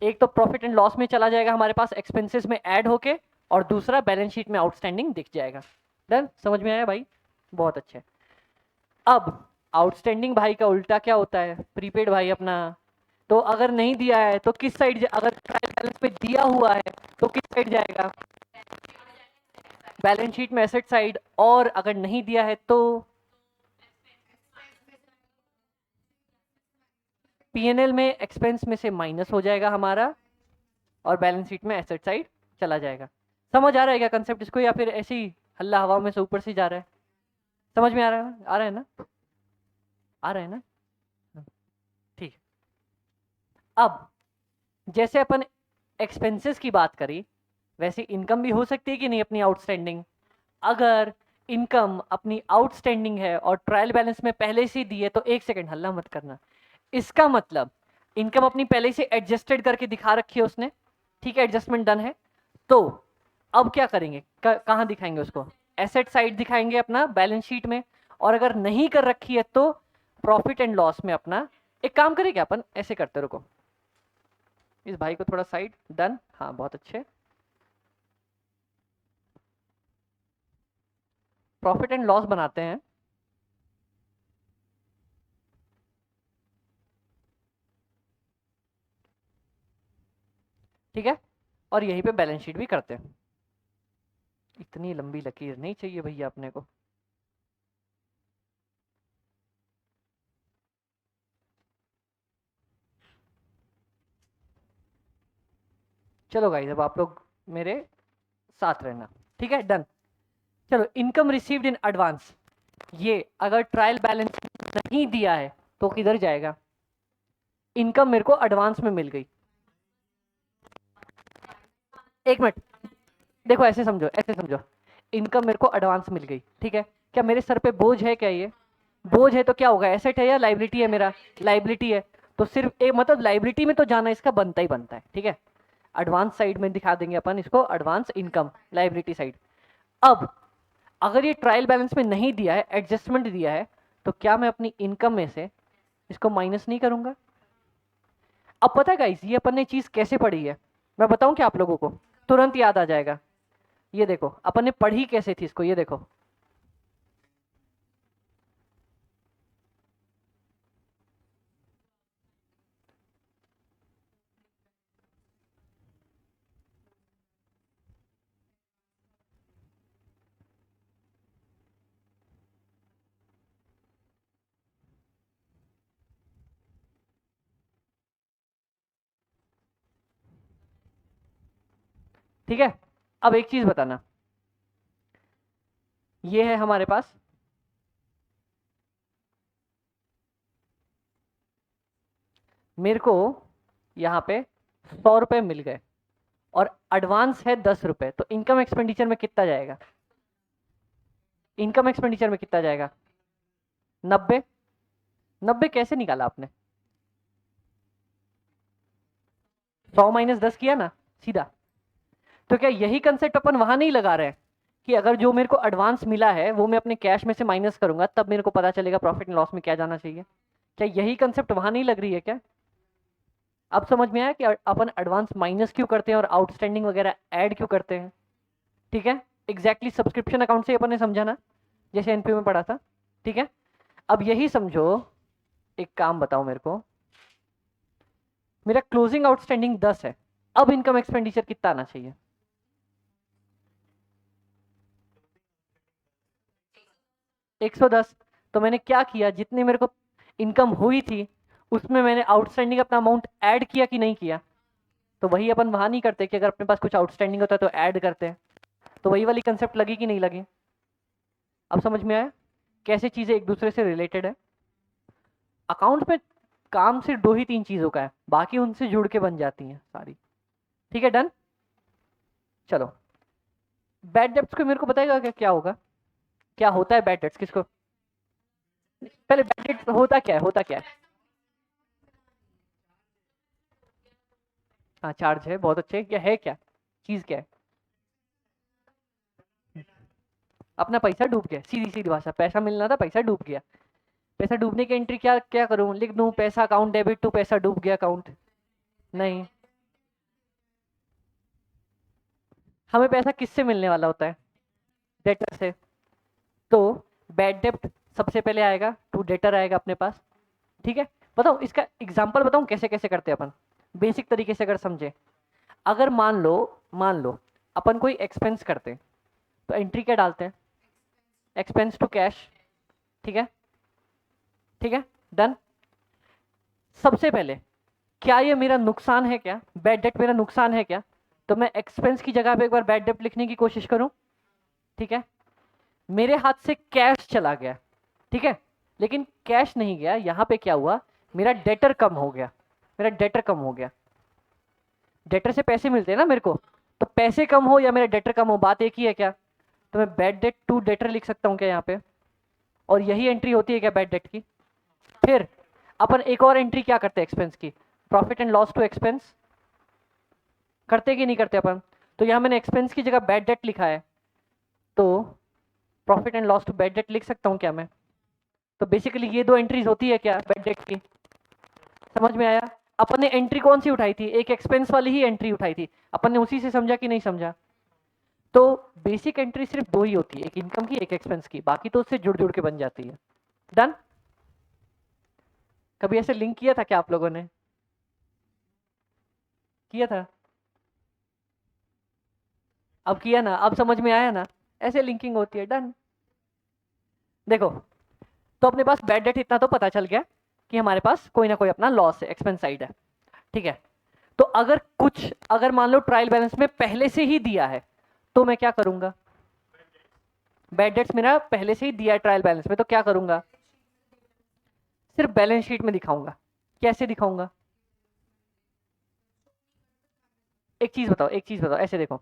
एक तो प्रॉफिट एंड लॉस में चला जाएगा हमारे पास एक्सपेंसेस में ऐड होके, और दूसरा बैलेंस शीट में आउटस्टैंडिंग दिख जाएगा। डन, समझ में आया भाई? बहुत अच्छे। अब आउटस्टैंडिंग भाई का उल्टा क्या होता है? प्रीपेड भाई अपना। तो अगर नहीं दिया है तो किस साइड, अगर ट्रायल बैलेंस में दिया हुआ है तो किस साइड जाएगा? बैलेंस शीट में, एसेट साइड। और अगर नहीं दिया है तो पीएनएल में एक्सपेंस में से माइनस हो जाएगा हमारा, और बैलेंस शीट में एसेट साइड चला जाएगा। समझ आ रहा है क्या कंसेप्ट इसको, या फिर ऐसे ही हल्ला हवा में से ऊपर से जा रहा है? समझ में आ रहा है? आ रहा है ना? आ रहा है ना? ठीक है। अब जैसे अपन एक्सपेंसेस की बात करी, वैसे इनकम भी हो सकती है कि नहीं अपनी आउटस्टैंडिंग? अगर इनकम अपनी आउटस्टैंडिंग है और ट्रायल बैलेंस में पहले से दी है तो, एक सेकंड हल्ला मत करना, इसका मतलब इनकम अपनी पहले से एडजस्टेड करके दिखा रखी है उसने, ठीक है, एडजस्टमेंट डन है। तो अब क्या करेंगे, कहाँ दिखाएंगे उसको? एसेट साइड दिखाएंगे अपना बैलेंस शीट में। और अगर नहीं कर रखी है तो प्रॉफिट एंड लॉस में अपना। एक काम करेंगे अपन, ऐसे करते, रुको इस भाई को थोड़ा साइड, डन, हाँ बहुत अच्छे। प्रॉफिट एंड लॉस बनाते हैं, ठीक है, और यहीं पे बैलेंस शीट भी करते हैं। इतनी लंबी लकीर नहीं चाहिए भैया अपने को। चलो गाइस अब आप लोग मेरे साथ रहना, ठीक है डन। चलो इनकम रिसीव्ड इन एडवांस, ये अगर ट्रायल बैलेंस नहीं दिया है तो किधर जाएगा? इनकम मेरे को एडवांस में मिल गई, एक मिनट, देखो ऐसे समझो, ऐसे समझो, इनकम मेरे को एडवांस मिल गई, ठीक है। क्या मेरे सर पे बोझ है क्या? ये बोझ है तो क्या होगा, एसेट है या लाइबिलिटी है? मेरा लाइबिलिटी है, तो सिर्फ एक मतलब लाइबिलिटी में तो जाना इसका बनता ही बनता है, ठीक है। एडवांस साइड में दिखा देंगे अपन इसको, एडवांस इनकम लाइबिलिटी साइड। अब अगर ये ट्रायल बैलेंस में नहीं दिया है, एडजस्टमेंट दिया है, तो क्या मैं अपनी इनकम में से इसको माइनस नहीं करूंगा? अब पता है गाइस, ये अपन ने चीज कैसे पढ़ी है, मैं बताऊं क्या आप लोगों को, तुरंत याद आ जाएगा। ये देखो अपन ने पढ़ी कैसे थी इसको, ये देखो। ठीक है, अब एक चीज बताना, ये है हमारे पास मेरे को यहाँ पे 100 रुपए मिल गए और एडवांस है 10 रुपए, तो इनकम एक्सपेंडिचर में कितना जाएगा? इनकम एक्सपेंडिचर में कितना जाएगा? 90। 90 कैसे निकाला आपने? 100 माइनस 10 किया ना सीधा। तो क्या यही कंसेप्ट अपन वहां नहीं लगा रहे हैं कि अगर जो मेरे को एडवांस मिला है वो मैं अपने कैश में से माइनस करूंगा, तब मेरे को पता चलेगा प्रॉफिट एंड लॉस में क्या जाना चाहिए? क्या यही कंसेप्ट वहां नहीं लग रही है क्या? अब समझ में आया कि अपन एडवांस माइनस क्यों करते हैं और आउटस्टैंडिंग वगैरह ऐड क्यों करते हैं? ठीक है, एग्जैक्टली सब्सक्रिप्शन अकाउंट से अपन ने समझा ना, जैसे एनपीओ में पढ़ा था। ठीक है, अब यही समझो, एक काम बताओ मेरे को, मेरा क्लोजिंग आउटस्टैंडिंग 10 है, अब इनकम एक्सपेंडिचर कितना आना चाहिए? 110। तो मैंने क्या किया, जितनी मेरे को इनकम हुई थी उसमें मैंने आउटस्टैंडिंग अपना अमाउंट ऐड किया कि नहीं किया? तो वही अपन वहां नहीं करते कि अगर अपने पास कुछ आउटस्टैंडिंग होता है तो ऐड करते हैं, तो वही वाली कंसेप्ट लगी कि नहीं लगी? अब समझ में आया कैसे चीजें एक दूसरे से रिलेटेड है? अकाउंट में काम सिर्फ दो ही तीन चीजों का है, बाकी उनसे जुड़ के बन जाती हैं सारी। ठीक है, डन। चलो, बैड डेब्ट्स को मेरे को बताएगा क्या क्या होगा, क्या होता है बैड डेब्ट्स किसको? पहले बैड डेब्ट्स होता क्या है, होता क्या है? हाँ चार्ज है, बहुत अच्छे, क्या है, क्या चीज क्या है? अपना पैसा डूब गया, सीधी सीधी भाषा, पैसा मिलना था, पैसा डूब गया। पैसा डूबने की एंट्री क्या क्या करूं, लिख दूं पैसा अकाउंट डेबिट टू पैसा डूब गया अकाउंट? नहीं, हमें पैसा किससे मिलने वाला होता है? डेटर से। तो बैड डेब्ट सबसे पहले आएगा, टू डेटर आएगा अपने पास। ठीक है, बताओ इसका एग्जांपल बताऊं कैसे कैसे करते हैं अपन, बेसिक तरीके से अगर समझे। अगर मान लो अपन कोई एक्सपेंस करते हैं, तो एंट्री क्या डालते हैं? Expense to cash. ठीक है, ठीक है, डन। सबसे पहले, क्या ये मेरा नुकसान है, क्या बैड डेट मेरा नुकसान है क्या? तो मैं एक्सपेंस की जगह पे एक बार बैड डेट लिखने की कोशिश करूं। ठीक है, मेरे हाथ से कैश चला गया, ठीक है, लेकिन कैश नहीं गया, यहां पे क्या हुआ, मेरा डेटर कम हो गया, मेरा डेटर कम हो गया। डेटर से पैसे मिलते हैं ना मेरे को, तो पैसे कम हो या मेरा डेटर कम हो, बात एक ही है क्या? तो मैं बैड डेट टू डेटर लिख सकता हूँ क्या यहाँ पे? और यही एंट्री होती है क्या बैड डेट की? फिर अपन एक और एंट्री क्या करते हैं एक्सपेंस की, profit and loss to expense, करते कि नहीं करते अपन? तो यहाँ मैंने एक्सपेंस की जगह बैड डेट लिखा है, तो profit and loss to bad debt लिख सकता हूँ क्या मैं? तो बेसिकली ये दो एंट्रीज होती है क्या बैड डेट की? समझ में आया? अपन ने एंट्री कौन सी उठाई थी, एक एक्सपेंस वाली ही एंट्री उठाई थी, अपन ने उसी से समझा कि नहीं समझा? तो बेसिक एंट्री सिर्फ दो ही होती है, एक इनकम की एक एक्सपेंस की, बाकी तो उससे जुड़ जुड़ के बन जाती है। डन। कभी ऐसे लिंक किया था क्या आप लोगों ने? किया था? अब किया ना, अब समझ में आया ना, ऐसे लिंकिंग होती है। डन। देखो, तो अपने पास बैड डेट इतना तो पता चल गया कि हमारे पास कोई ना कोई अपना लॉस है, एक्सपेंस साइड है। ठीक है, तो अगर मान लो ट्रायल बैलेंस में पहले से ही दिया है, तो मैं क्या करूंगा? बैड डेट्स मेरा पहले से ही दिया है ट्रायल बैलेंस में, तो क्या करूंगा? सिर्फ बैलेंस शीट में दिखाऊंगा। कैसे दिखाऊंगा? एक चीज बताओ, ऐसे देखो,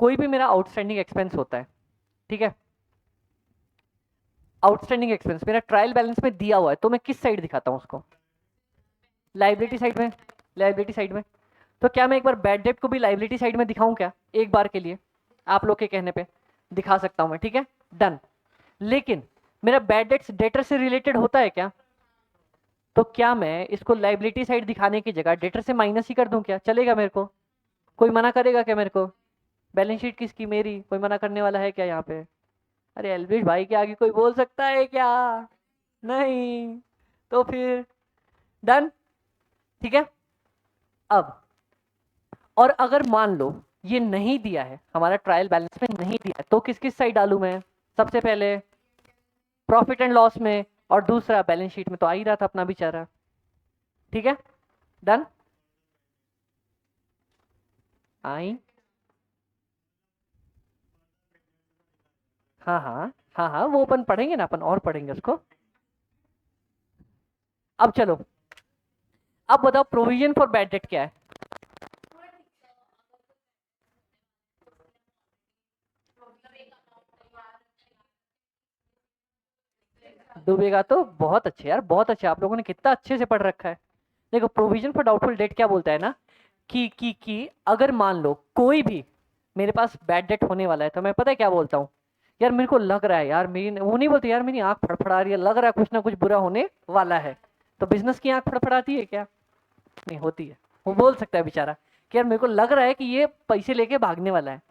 कोई भी मेरा आउटस्टैंडिंग एक्सपेंस होता है, ठीक है, आउटस्टैंडिंग एक्सपेंस मेरा ट्रायल बैलेंस में दिया हुआ है, तो मैं किस साइड दिखाता हूं उसको? लाइबिलिटी साइड में। लाइबिलिटी साइड में। तो क्या मैं एक बार बैड डेट को भी लाइबिलिटी साइड में दिखाऊं क्या, एक बार के लिए आप लोग के कहने पे दिखा सकता हूं मैं, ठीक है डन। लेकिन मेरा बैड डेट्स डेटर से रिलेटेड होता है क्या, तो क्या मैं इसको लाइबिलिटी साइड दिखाने की जगह डेटर से माइनस ही कर दूं क्या, चलेगा मेरे को, कोई मना करेगा क्या मेरे को, बैलेंस शीट किसकी, मेरी, कोई मना करने वाला है क्या यहाँ पे, अरे एल्विश भाई के आगे कोई बोल सकता है क्या, नहीं, तो फिर डन, ठीक है। अब और अगर मान लो ये नहीं दिया है, हमारा ट्रायल बैलेंस में नहीं दिया है, तो किस किस साइड डालूं मैं, सबसे पहले प्रॉफिट एंड लॉस में, और दूसरा बैलेंस शीट में तो आ ही रहा था अपना बेचारा, ठीक है डन। आई, हाँ हाँ हाँ हाँ, वो अपन पढ़ेंगे ना, अपन और पढ़ेंगे उसको। अब चलो, अब बताओ प्रोविजन फॉर बैड डेट क्या है। डूबेगा तो बहुत अच्छे यार, बहुत अच्छे, आप लोगों ने कितना अच्छे से पढ़ रखा है। देखो प्रोविजन फॉर डाउटफुल डेट क्या बोलता है ना, कि अगर मान लो कोई भी मेरे पास बैड डेट होने वाला है, तो मैं पता है क्या बोलता हूँ, यार मेरे को लग रहा है यार, मेरी, वो नहीं बोलते यार मेरी आंख फड़फड़ा रही है, लग रहा है कुछ ना कुछ बुरा होने वाला है। तो बिजनेस की आंख फड़फड़ाती है क्या, नहीं होती है। वो बोल सकता है बेचारा कि यार मेरे को लग रहा है कि ये पैसे लेके भागने वाला है।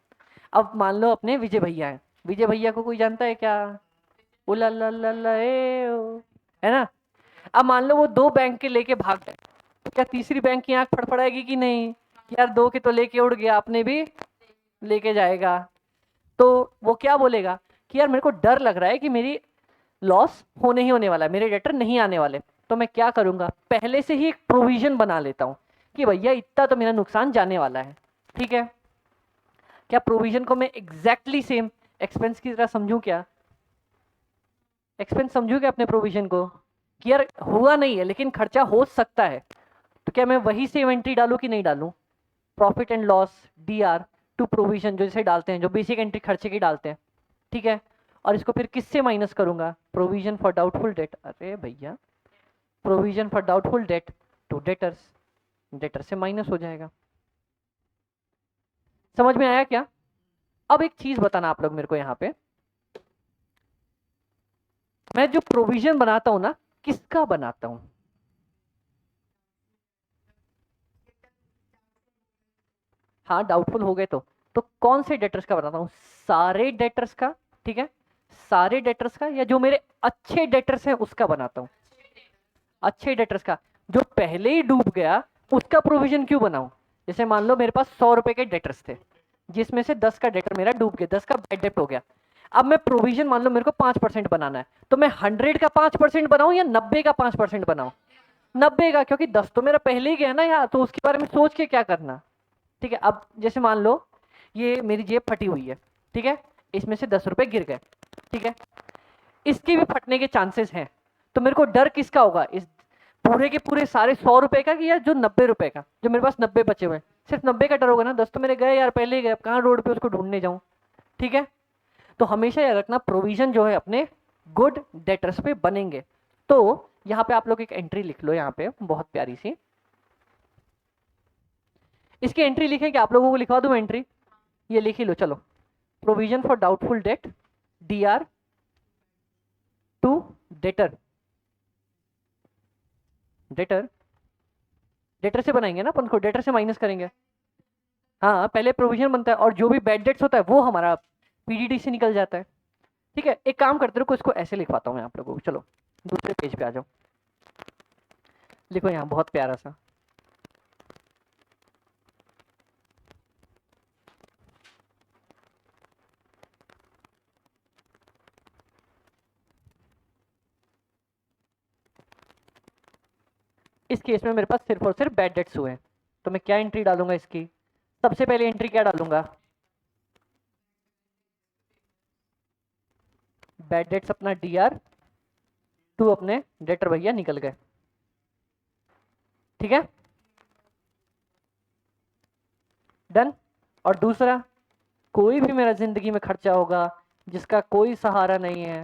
अब मान लो अपने विजय भैया हैं, विजय भैया को कोई जानता है क्या, उला ला ला ला ए ओ, है ना। अब मान लो वो दो बैंक के लेके भाग गए, तो क्या तीसरी बैंक की आंख फड़फड़ाएगी कि नहीं, यार दो के तो लेके उड़ गया, अपने भी लेके जाएगा। तो वो क्या बोलेगा कि यार मेरे को डर लग रहा है कि मेरी लॉस होने ही होने वाला है, मेरे डेटर नहीं आने वाले, तो मैं क्या करूंगा, पहले से ही एक प्रोविजन बना लेता हूँ कि भैया इतना तो मेरा नुकसान जाने वाला है, ठीक है। क्या प्रोविजन को मैं एग्जैक्टली सेम एक्सपेंस की तरह समझूं क्या, एक्सपेंस समझू क्या अपने प्रोविजन को, कि यार हुआ नहीं है लेकिन खर्चा हो सकता है, तो क्या मैं वही सेम एंट्री डालूं कि नहीं डालूं, profit and loss D R to provision जो जैसे डालते हैं, जो बेसिक एंट्री खर्चे की डालते हैं, ठीक है। और इसको फिर किससे माइनस करूंगा, प्रोविजन फॉर डाउटफुल डेट, अरे भैया provision for doubtful debt to debtors, debtor से माइनस हो जाएगा। समझ में आया क्या। अब एक चीज बताना आप लोग मेरे को यहाँ पे, मैं जो प्रोविजन बनाता हूं ना, किसका बनाता हूं, हाँ डाउटफुल हो गए तो कौन से डेटर्स का बताता हूँ, सारे डेटर्स का, ठीक है, सारे डेटर्स का, या जो मेरे अच्छे डेटर्स हैं उसका बनाता हूँ, अच्छे डेटर्स का, जो पहले ही डूब गया उसका प्रोविजन क्यों बनाऊं। जैसे मान लो मेरे पास 100 रुपए के डेटर्स थे, जिसमें से 10 का डेटर मेरा डूब गया, 10 का बैड डेट हो गया। अब मैं प्रोविजन मान लो मेरे को 5% बनाना है, तो मैं 100 का 5% बनाऊं या 90 का 5% बनाऊं, 90 का, क्योंकि 10 तो मेरा पहले ही गया ना यार, तो उसके बारे में सोच के क्या करना, ठीक है। अब जैसे मान लो ये मेरी जेब फटी हुई है, ठीक है, इसमें से 10 रुपए गिर गए, ठीक है, इसके भी फटने के चांसेस हैं, तो मेरे को डर किसका होगा, इस पूरे के पूरे सारे 100 रुपए का, कि या जो 90 रुपए का, जो मेरे पास 90 बचे हुए हैं, सिर्फ 90 का डर होगा ना, 10 तो मेरे गए यार, पहले ही गए, अब कहाँ रोड पे उसको ढूंढने जाऊं, ठीक है। तो हमेशा याद रखना प्रोविजन जो है अपने गुड डेटर्स पे बनेंगे। तो यहाँ पे आप लोग एक एंट्री लिख लो, यहाँ पे बहुत प्यारी सी इसकी एंट्री लिखें, कि आप लोगों को लिखवा दूं एंट्री, ये लिख ही लो चलो, provision for doubtful debt D R to debtor, debtor, debtor से बनाएंगे ना अपन को, डेटर से माइनस करेंगे, हाँ पहले प्रोविजन बनता है, और जो भी बैड डेट्स होता है वो हमारा पीडीडी से निकल जाता है, ठीक है। एक काम करते रहो, इसको ऐसे लिखवाता हूँ मैं आप लोगों को, चलो दूसरे पेज पे आ जाओ, लिखो यहाँ बहुत प्यारा सा, इस केस में मेरे पास सिर्फ और सिर्फ बैड डेट्स हुए हैं, तो मैं क्या एंट्री डालूंगा इसकी, सबसे पहले एंट्री क्या डालूंगा, बैड डेट्स अपना डी आर टू अपने डेटर भैया निकल गए, ठीक है डन। और दूसरा, कोई भी मेरा जिंदगी में खर्चा होगा जिसका कोई सहारा नहीं है,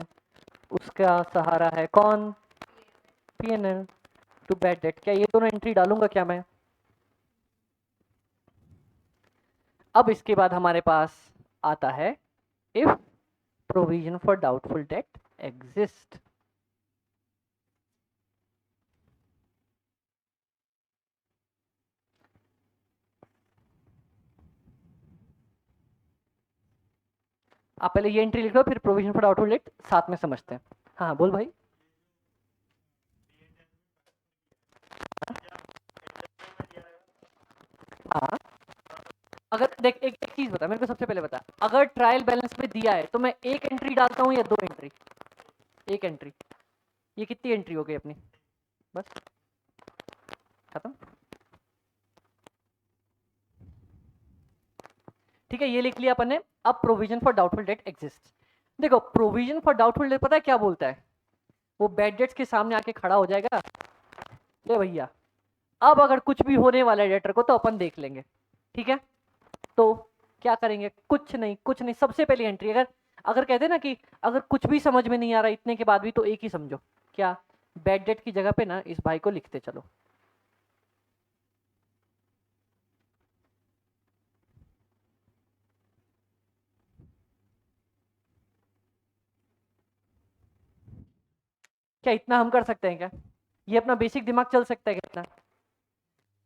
उसका सहारा है कौन, पीएनएल टू बैड डेट, क्या ये दोनों एंट्री डालूंगा क्या मैं, अब इसके बाद हमारे पास आता है if provision for doubtful date exist. आप पहले ये एंट्री लिख लो, फिर प्रोविजन फॉर डाउटफुल डेट साथ में समझते हैं। हाँ बोल भाई। हाँ अगर देख एक चीज बता मेरे को, सबसे पहले बता, अगर ट्रायल बैलेंस में दिया है तो मैं एक एंट्री डालता हूँ या दो एंट्री? एक एंट्री। ये कितनी एंट्री हो गई अपनी? बस खत्म। ठीक है, ये लिख लिया अपन ने। अब provision for doubtful date exist. देखो प्रोविजन फॉर डाउटफुल डेट पता है क्या बोलता है? वो बैड डेट्स के सामने आके खड़ा हो जाएगा, ले भैया अब अगर कुछ भी होने वाला है डेटर को तो अपन देख लेंगे। ठीक है, तो क्या करेंगे? कुछ नहीं कुछ नहीं, सबसे पहली एंट्री, अगर अगर कहते ना कि अगर कुछ भी समझ में नहीं आ रहा इतने के बाद भी, तो एक ही समझो, क्या? बैड डेट की जगह पे ना इस भाई को लिखते चलो। क्या इतना हम कर सकते हैं क्या? ये अपना बेसिक दिमाग चल सकता है कितना?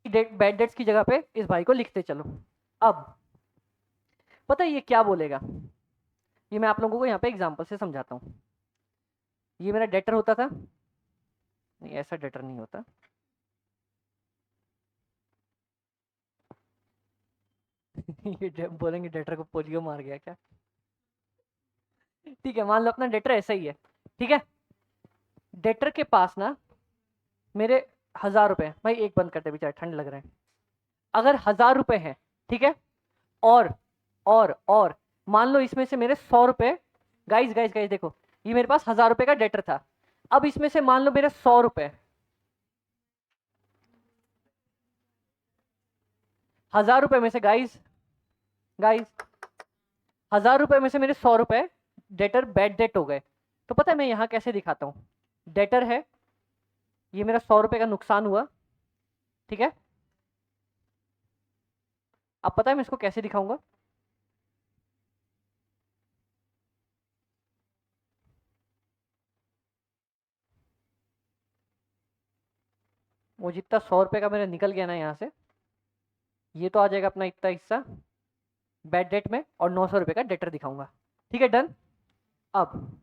बैड डेट्स की जगह पे इस भाई को लिखते चलो। अब पता है ये क्या बोलेगा? ये मैं आप लोगों को यहाँ पे एग्जांपल से समझाता हूँ। ये मेरा डेटर होता था, नहीं ऐसा डेटर नहीं होता, ये बोलेंगे डेटर को पोलियो मार गया क्या? ठीक है, मान लो अपना डेटर ऐसा ही है। ठीक है, डेटर के पास ना मेरे 1000 रुपए, भाई एक बंद करते बेचारे ठंड लग रहे हैं। अगर 1000 रुपए है, ठीक है, और मान लो इसमें से मेरे 100 रुपए, गाइस गाइस गाइस देखो, ये मेरे पास 1000 रुपए का डेटर था। अब इसमें से मान लो मेरे 100 रुपए, 1000 रुपए में से गाइस गाइस 1000 रुपए में से मेरे 100 रुपए डेटर बैड डेट हो गए। तो पता है मैं यहां कैसे दिखाता हूं? डेटर है, ये मेरा 100 रुपए का नुकसान हुआ। ठीक है, अब पता है मैं इसको कैसे दिखाऊंगा? वो जितना 100 रुपए का मेरा निकल गया ना यहाँ से, ये तो आ जाएगा अपना इतना हिस्सा बैड डेट में, और 900 रुपए का डेटर दिखाऊंगा। ठीक है, डन। अब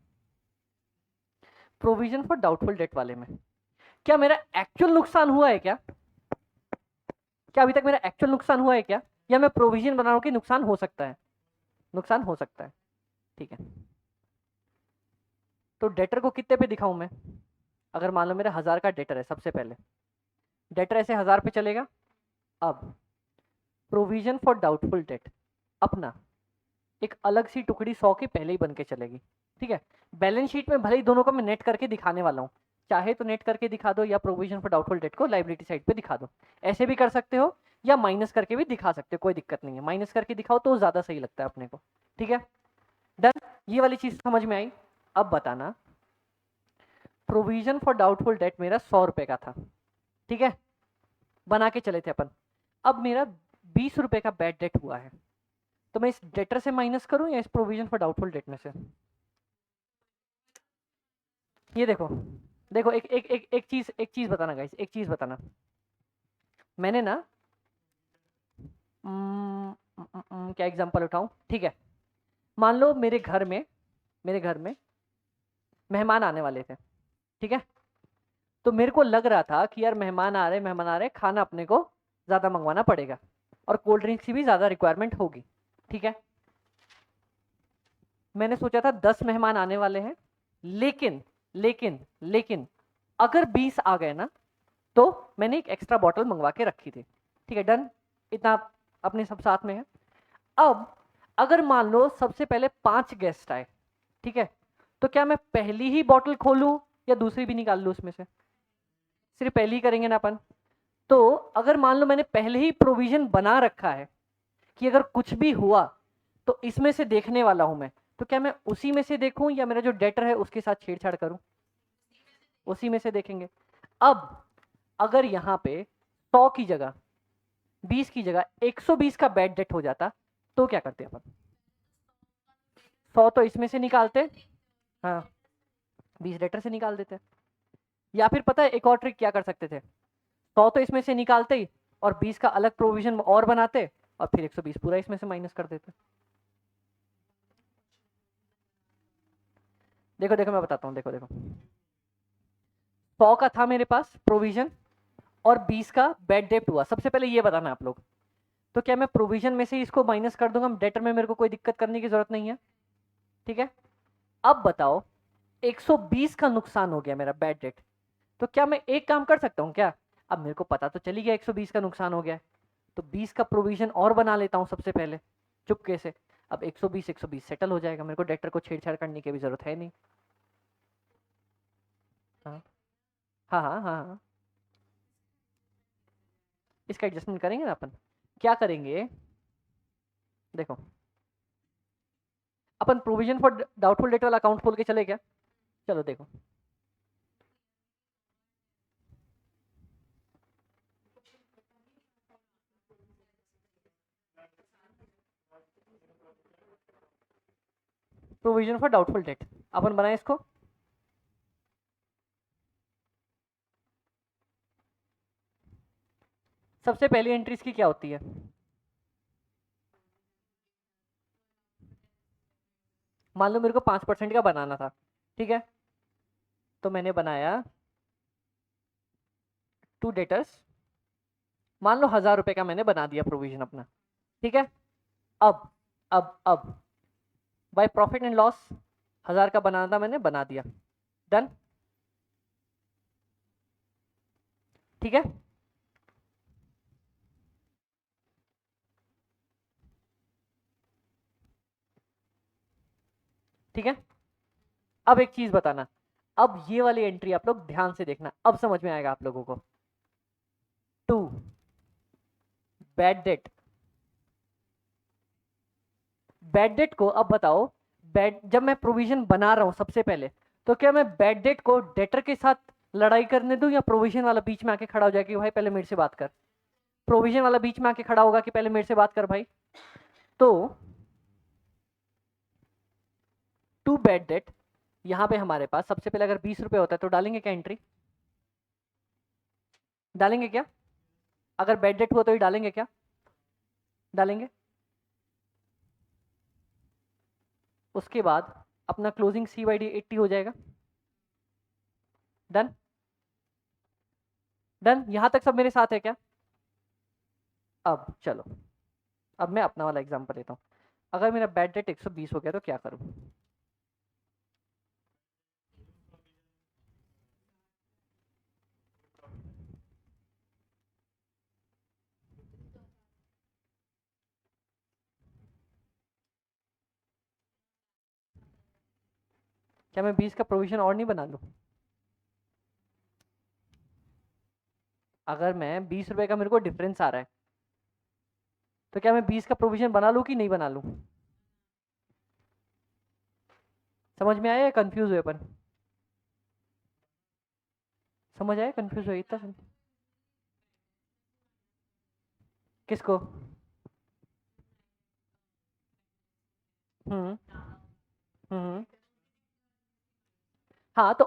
प्रोविजन फॉर डाउटफुल डेट वाले में क्या मेरा एक्चुअल नुकसान हुआ है क्या? क्या अभी तक मेरा एक्चुअल नुकसान हुआ है क्या, या मैं प्रोविजन बना रहा हूं कि नुकसान हो सकता है? नुकसान हो सकता है। ठीक है, तो डेटर को कितने पे दिखाऊं मैं? अगर मान लो मेरा 1000 का डेटर है, सबसे पहले डेटर ऐसे 1000 पे चलेगा। अब प्रोविजन फॉर डाउटफुल डेट अपना एक अलग सी टुकड़ी 100 की पहले ही बन के चलेगी। ठीक है, बैलेंस शीट में भले ही दोनों को मैं नेट करके दिखाने वाला हूँ, चाहे तो नेट करके दिखा दो या प्रोविजन फॉर डाउटफुल डेट को लाइबिलिटी साइड पे दिखा दो, ऐसे भी कर सकते हो, या माइनस करके भी दिखा सकते हो, कोई दिक्कत नहीं है। माइनस करके दिखाओ तो ज़्यादा सही लगता है अपने को। ठीक है, डन। ये वाली चीज़ समझ में आई? अब बताना, प्रोविजन फॉर डाउटफुल डेट मेरा 100 रुपए का था। ठीक है, बना के चले थे अपन। अब मेरा 20 रुपए का बैड डेट हुआ है, तो मैं इस डेटर से माइनस करूं या इस प्रोविजन फॉर डाउटफुल डेट में से? ये देखो, देखो एक चीज बताना गाइस, एक चीज बताना। मैंने ना क्या एग्जांपल उठाऊं? ठीक है, मान लो मेरे घर में मेहमान आने वाले थे। ठीक है, तो मेरे को लग रहा था कि यार मेहमान आ रहे, खाना अपने को ज़्यादा मंगवाना पड़ेगा, और कोल्ड ड्रिंक्स की भी ज़्यादा रिक्वायरमेंट होगी। ठीक है, मैंने सोचा था 10 मेहमान आने वाले हैं, लेकिन लेकिन लेकिन अगर 20 आ गए ना, तो मैंने एक एक्स्ट्रा बॉटल मंगवा के रखी थी। ठीक है, डन। इतना अपने सब साथ में है। अब अगर मान लो सबसे पहले 5 गेस्ट आए, ठीक है, तो क्या मैं पहली ही बॉटल खोलूं या दूसरी भी निकाल लूं उसमें से? सिर्फ पहली ही करेंगे ना अपन। तो अगर मान लो मैंने पहले ही प्रोविजन बना रखा है कि अगर कुछ भी हुआ तो इसमें से देखने वाला हूं मैं, तो क्या मैं उसी में से देखूं या मेरा जो डेटर है उसके साथ छेड़छाड़ करूं? उसी में से देखेंगे। अब अगर यहाँ पे 100 की जगह 20 की जगह 120 का बैड डेट हो जाता, तो क्या करते अपन, 100 तो इसमें से निकालते, हाँ 20 लेटर से निकाल देते, या फिर पता है एक और ट्रिक क्या कर सकते थे, 100 तो इसमें से निकालते ही और 20 का अलग प्रोविजन और बनाते और फिर 120 पूरा इसमें से माइनस कर देते। देखो देखो मैं बताता हूँ, देखो देखो 100 का था मेरे पास प्रोविजन और 20 का बैड डेट हुआ। सबसे पहले ये बताना आप लोग, तो क्या मैं प्रोविजन में से इसको माइनस कर दूंगा, डेटर में मेरे को कोई दिक्कत करने की जरूरत नहीं है, ठीक है। अब बताओ 120 का नुकसान हो गया मेरा बैड डेट, तो क्या मैं एक काम कर सकता हूँ क्या, अब मेरे को पता तो चली गया 120 का नुकसान हो गया, तो 20 का प्रोविजन और बना लेता हूँ सबसे पहले चुपके से। अब 120 सेटल हो जाएगा, मेरे को डेटर को छेड़छाड़ करने की भी जरूरत है नहीं। हाँ हाँ हाँ हाँ हाँ, इसका एडजस्टमेंट करेंगे ना अपन, क्या करेंगे देखो, अपन प्रोविजन फॉर डाउटफुल डेट वाला अकाउंट खोल के चले क्या, चलो देखो प्रोविजन फॉर डाउटफुल डेट अपन बनाए इसको, सबसे पहली एंट्री इसकी क्या होती है, मान लो मेरे को 5% का बनाना था, ठीक है, तो मैंने बनाया टू डेटर्स, मान लो 1000 रुपए का मैंने बना दिया प्रोविजन अपना, ठीक है। अब बाय प्रॉफिट एंड लॉस 1000 का बनाना था, मैंने बना दिया, डन, ठीक है। ठीक है, अब एक चीज बताना, अब ये वाली एंट्री आप लोग ध्यान से देखना, अब समझ में आएगा आप लोगों को। To bad debt, bad debt को अब बताओ, बैड जब मैं प्रोविजन बना रहा हूं सबसे पहले, तो क्या मैं बैड डेट को डेटर के साथ लड़ाई करने दूं या प्रोविजन वाला बीच में आके खड़ा हो जाए कि भाई पहले मेरे से बात कर, प्रोविजन वाला बीच में आके खड़ा होगा कि पहले मेरे से बात कर भाई। तो टू बैड डेट, यहां पे हमारे पास सबसे पहले अगर 20 रुपए होता है तो डालेंगे क्या एंट्री, डालेंगे क्या, अगर बैड डेट हुआ तो ही डालेंगे क्या, डालेंगे। उसके बाद अपना क्लोजिंग CYD 80 हो जाएगा, डन, डन, यहां तक सब मेरे साथ है क्या। अब चलो, अब मैं अपना वाला एग्जांपल लेता हूं, अगर मेरा बैड डेट 120 हो गया तो क्या करूं, क्या मैं 20 का प्रोविजन और नहीं बना लूं, अगर मैं 20 रुपए का मेरे को डिफरेंस आ रहा है तो क्या मैं 20 का प्रोविजन बना लूं कि नहीं बना लूं, समझ में आया या कंफ्यूज हुए अपन, समझ आया कंफ्यूज हुए इतना, किसको, हम्म हम्म, हाँ तो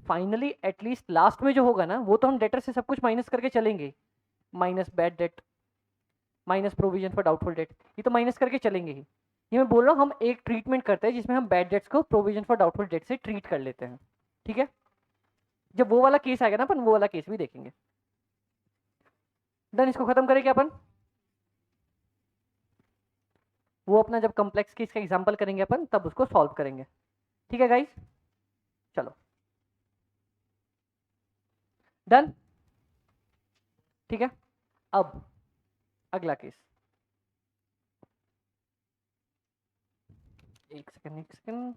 फाइनली एटलीस्ट लास्ट में जो होगा ना वो तो हम डेटर से सब कुछ माइनस करके चलेंगे, minus bad debt minus provision for doubtful date, ये तो माइनस करके चलेंगे ही। ये मैं बोल रहा हूँ हम एक ट्रीटमेंट करते हैं जिसमें हम बैड डेट्स को प्रोविजन फॉर डाउटफुल डेट से ट्रीट कर लेते हैं, ठीक है। जब वो वाला केस आएगा ना अपन वो वाला केस भी देखेंगे, देन इसको खत्म करेंगे अपन, वो अपना जब कॉम्प्लेक्स केस का एग्जांपल करेंगे अपन तब उसको सॉल्व करेंगे, ठीक है गाइस, चलो डन, ठीक है। अब अगला केस, एक सेकंड एक सेकंड,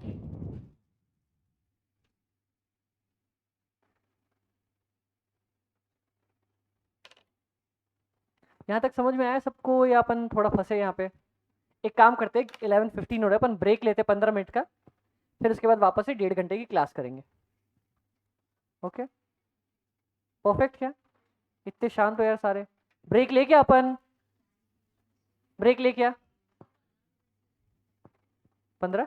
यहाँ तक समझ में आया सबको या अपन थोड़ा फंसे यहाँ पे, एक काम करते हैं 11:15 हो रहा है, अपन ब्रेक लेते 15 मिनट का, फिर उसके बाद वापस से 1.5 घंटे की क्लास करेंगे, ओके परफेक्ट, क्या इतने शांत हो यार सारे, ब्रेक ले क्या अपन, ब्रेक ले क्या, 15।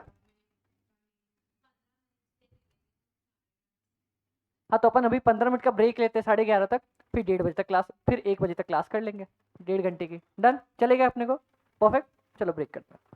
हाँ तो अपन अभी 15 मिनट का ब्रेक लेते हैं 11:30 तक, फिर 1:30 बजे तक क्लास, फिर 1 बजे तक क्लास कर लेंगे 1.5 घंटे की। डन चलेगा अपने को? परफेक्ट, चलो ब्रेक करते हैं।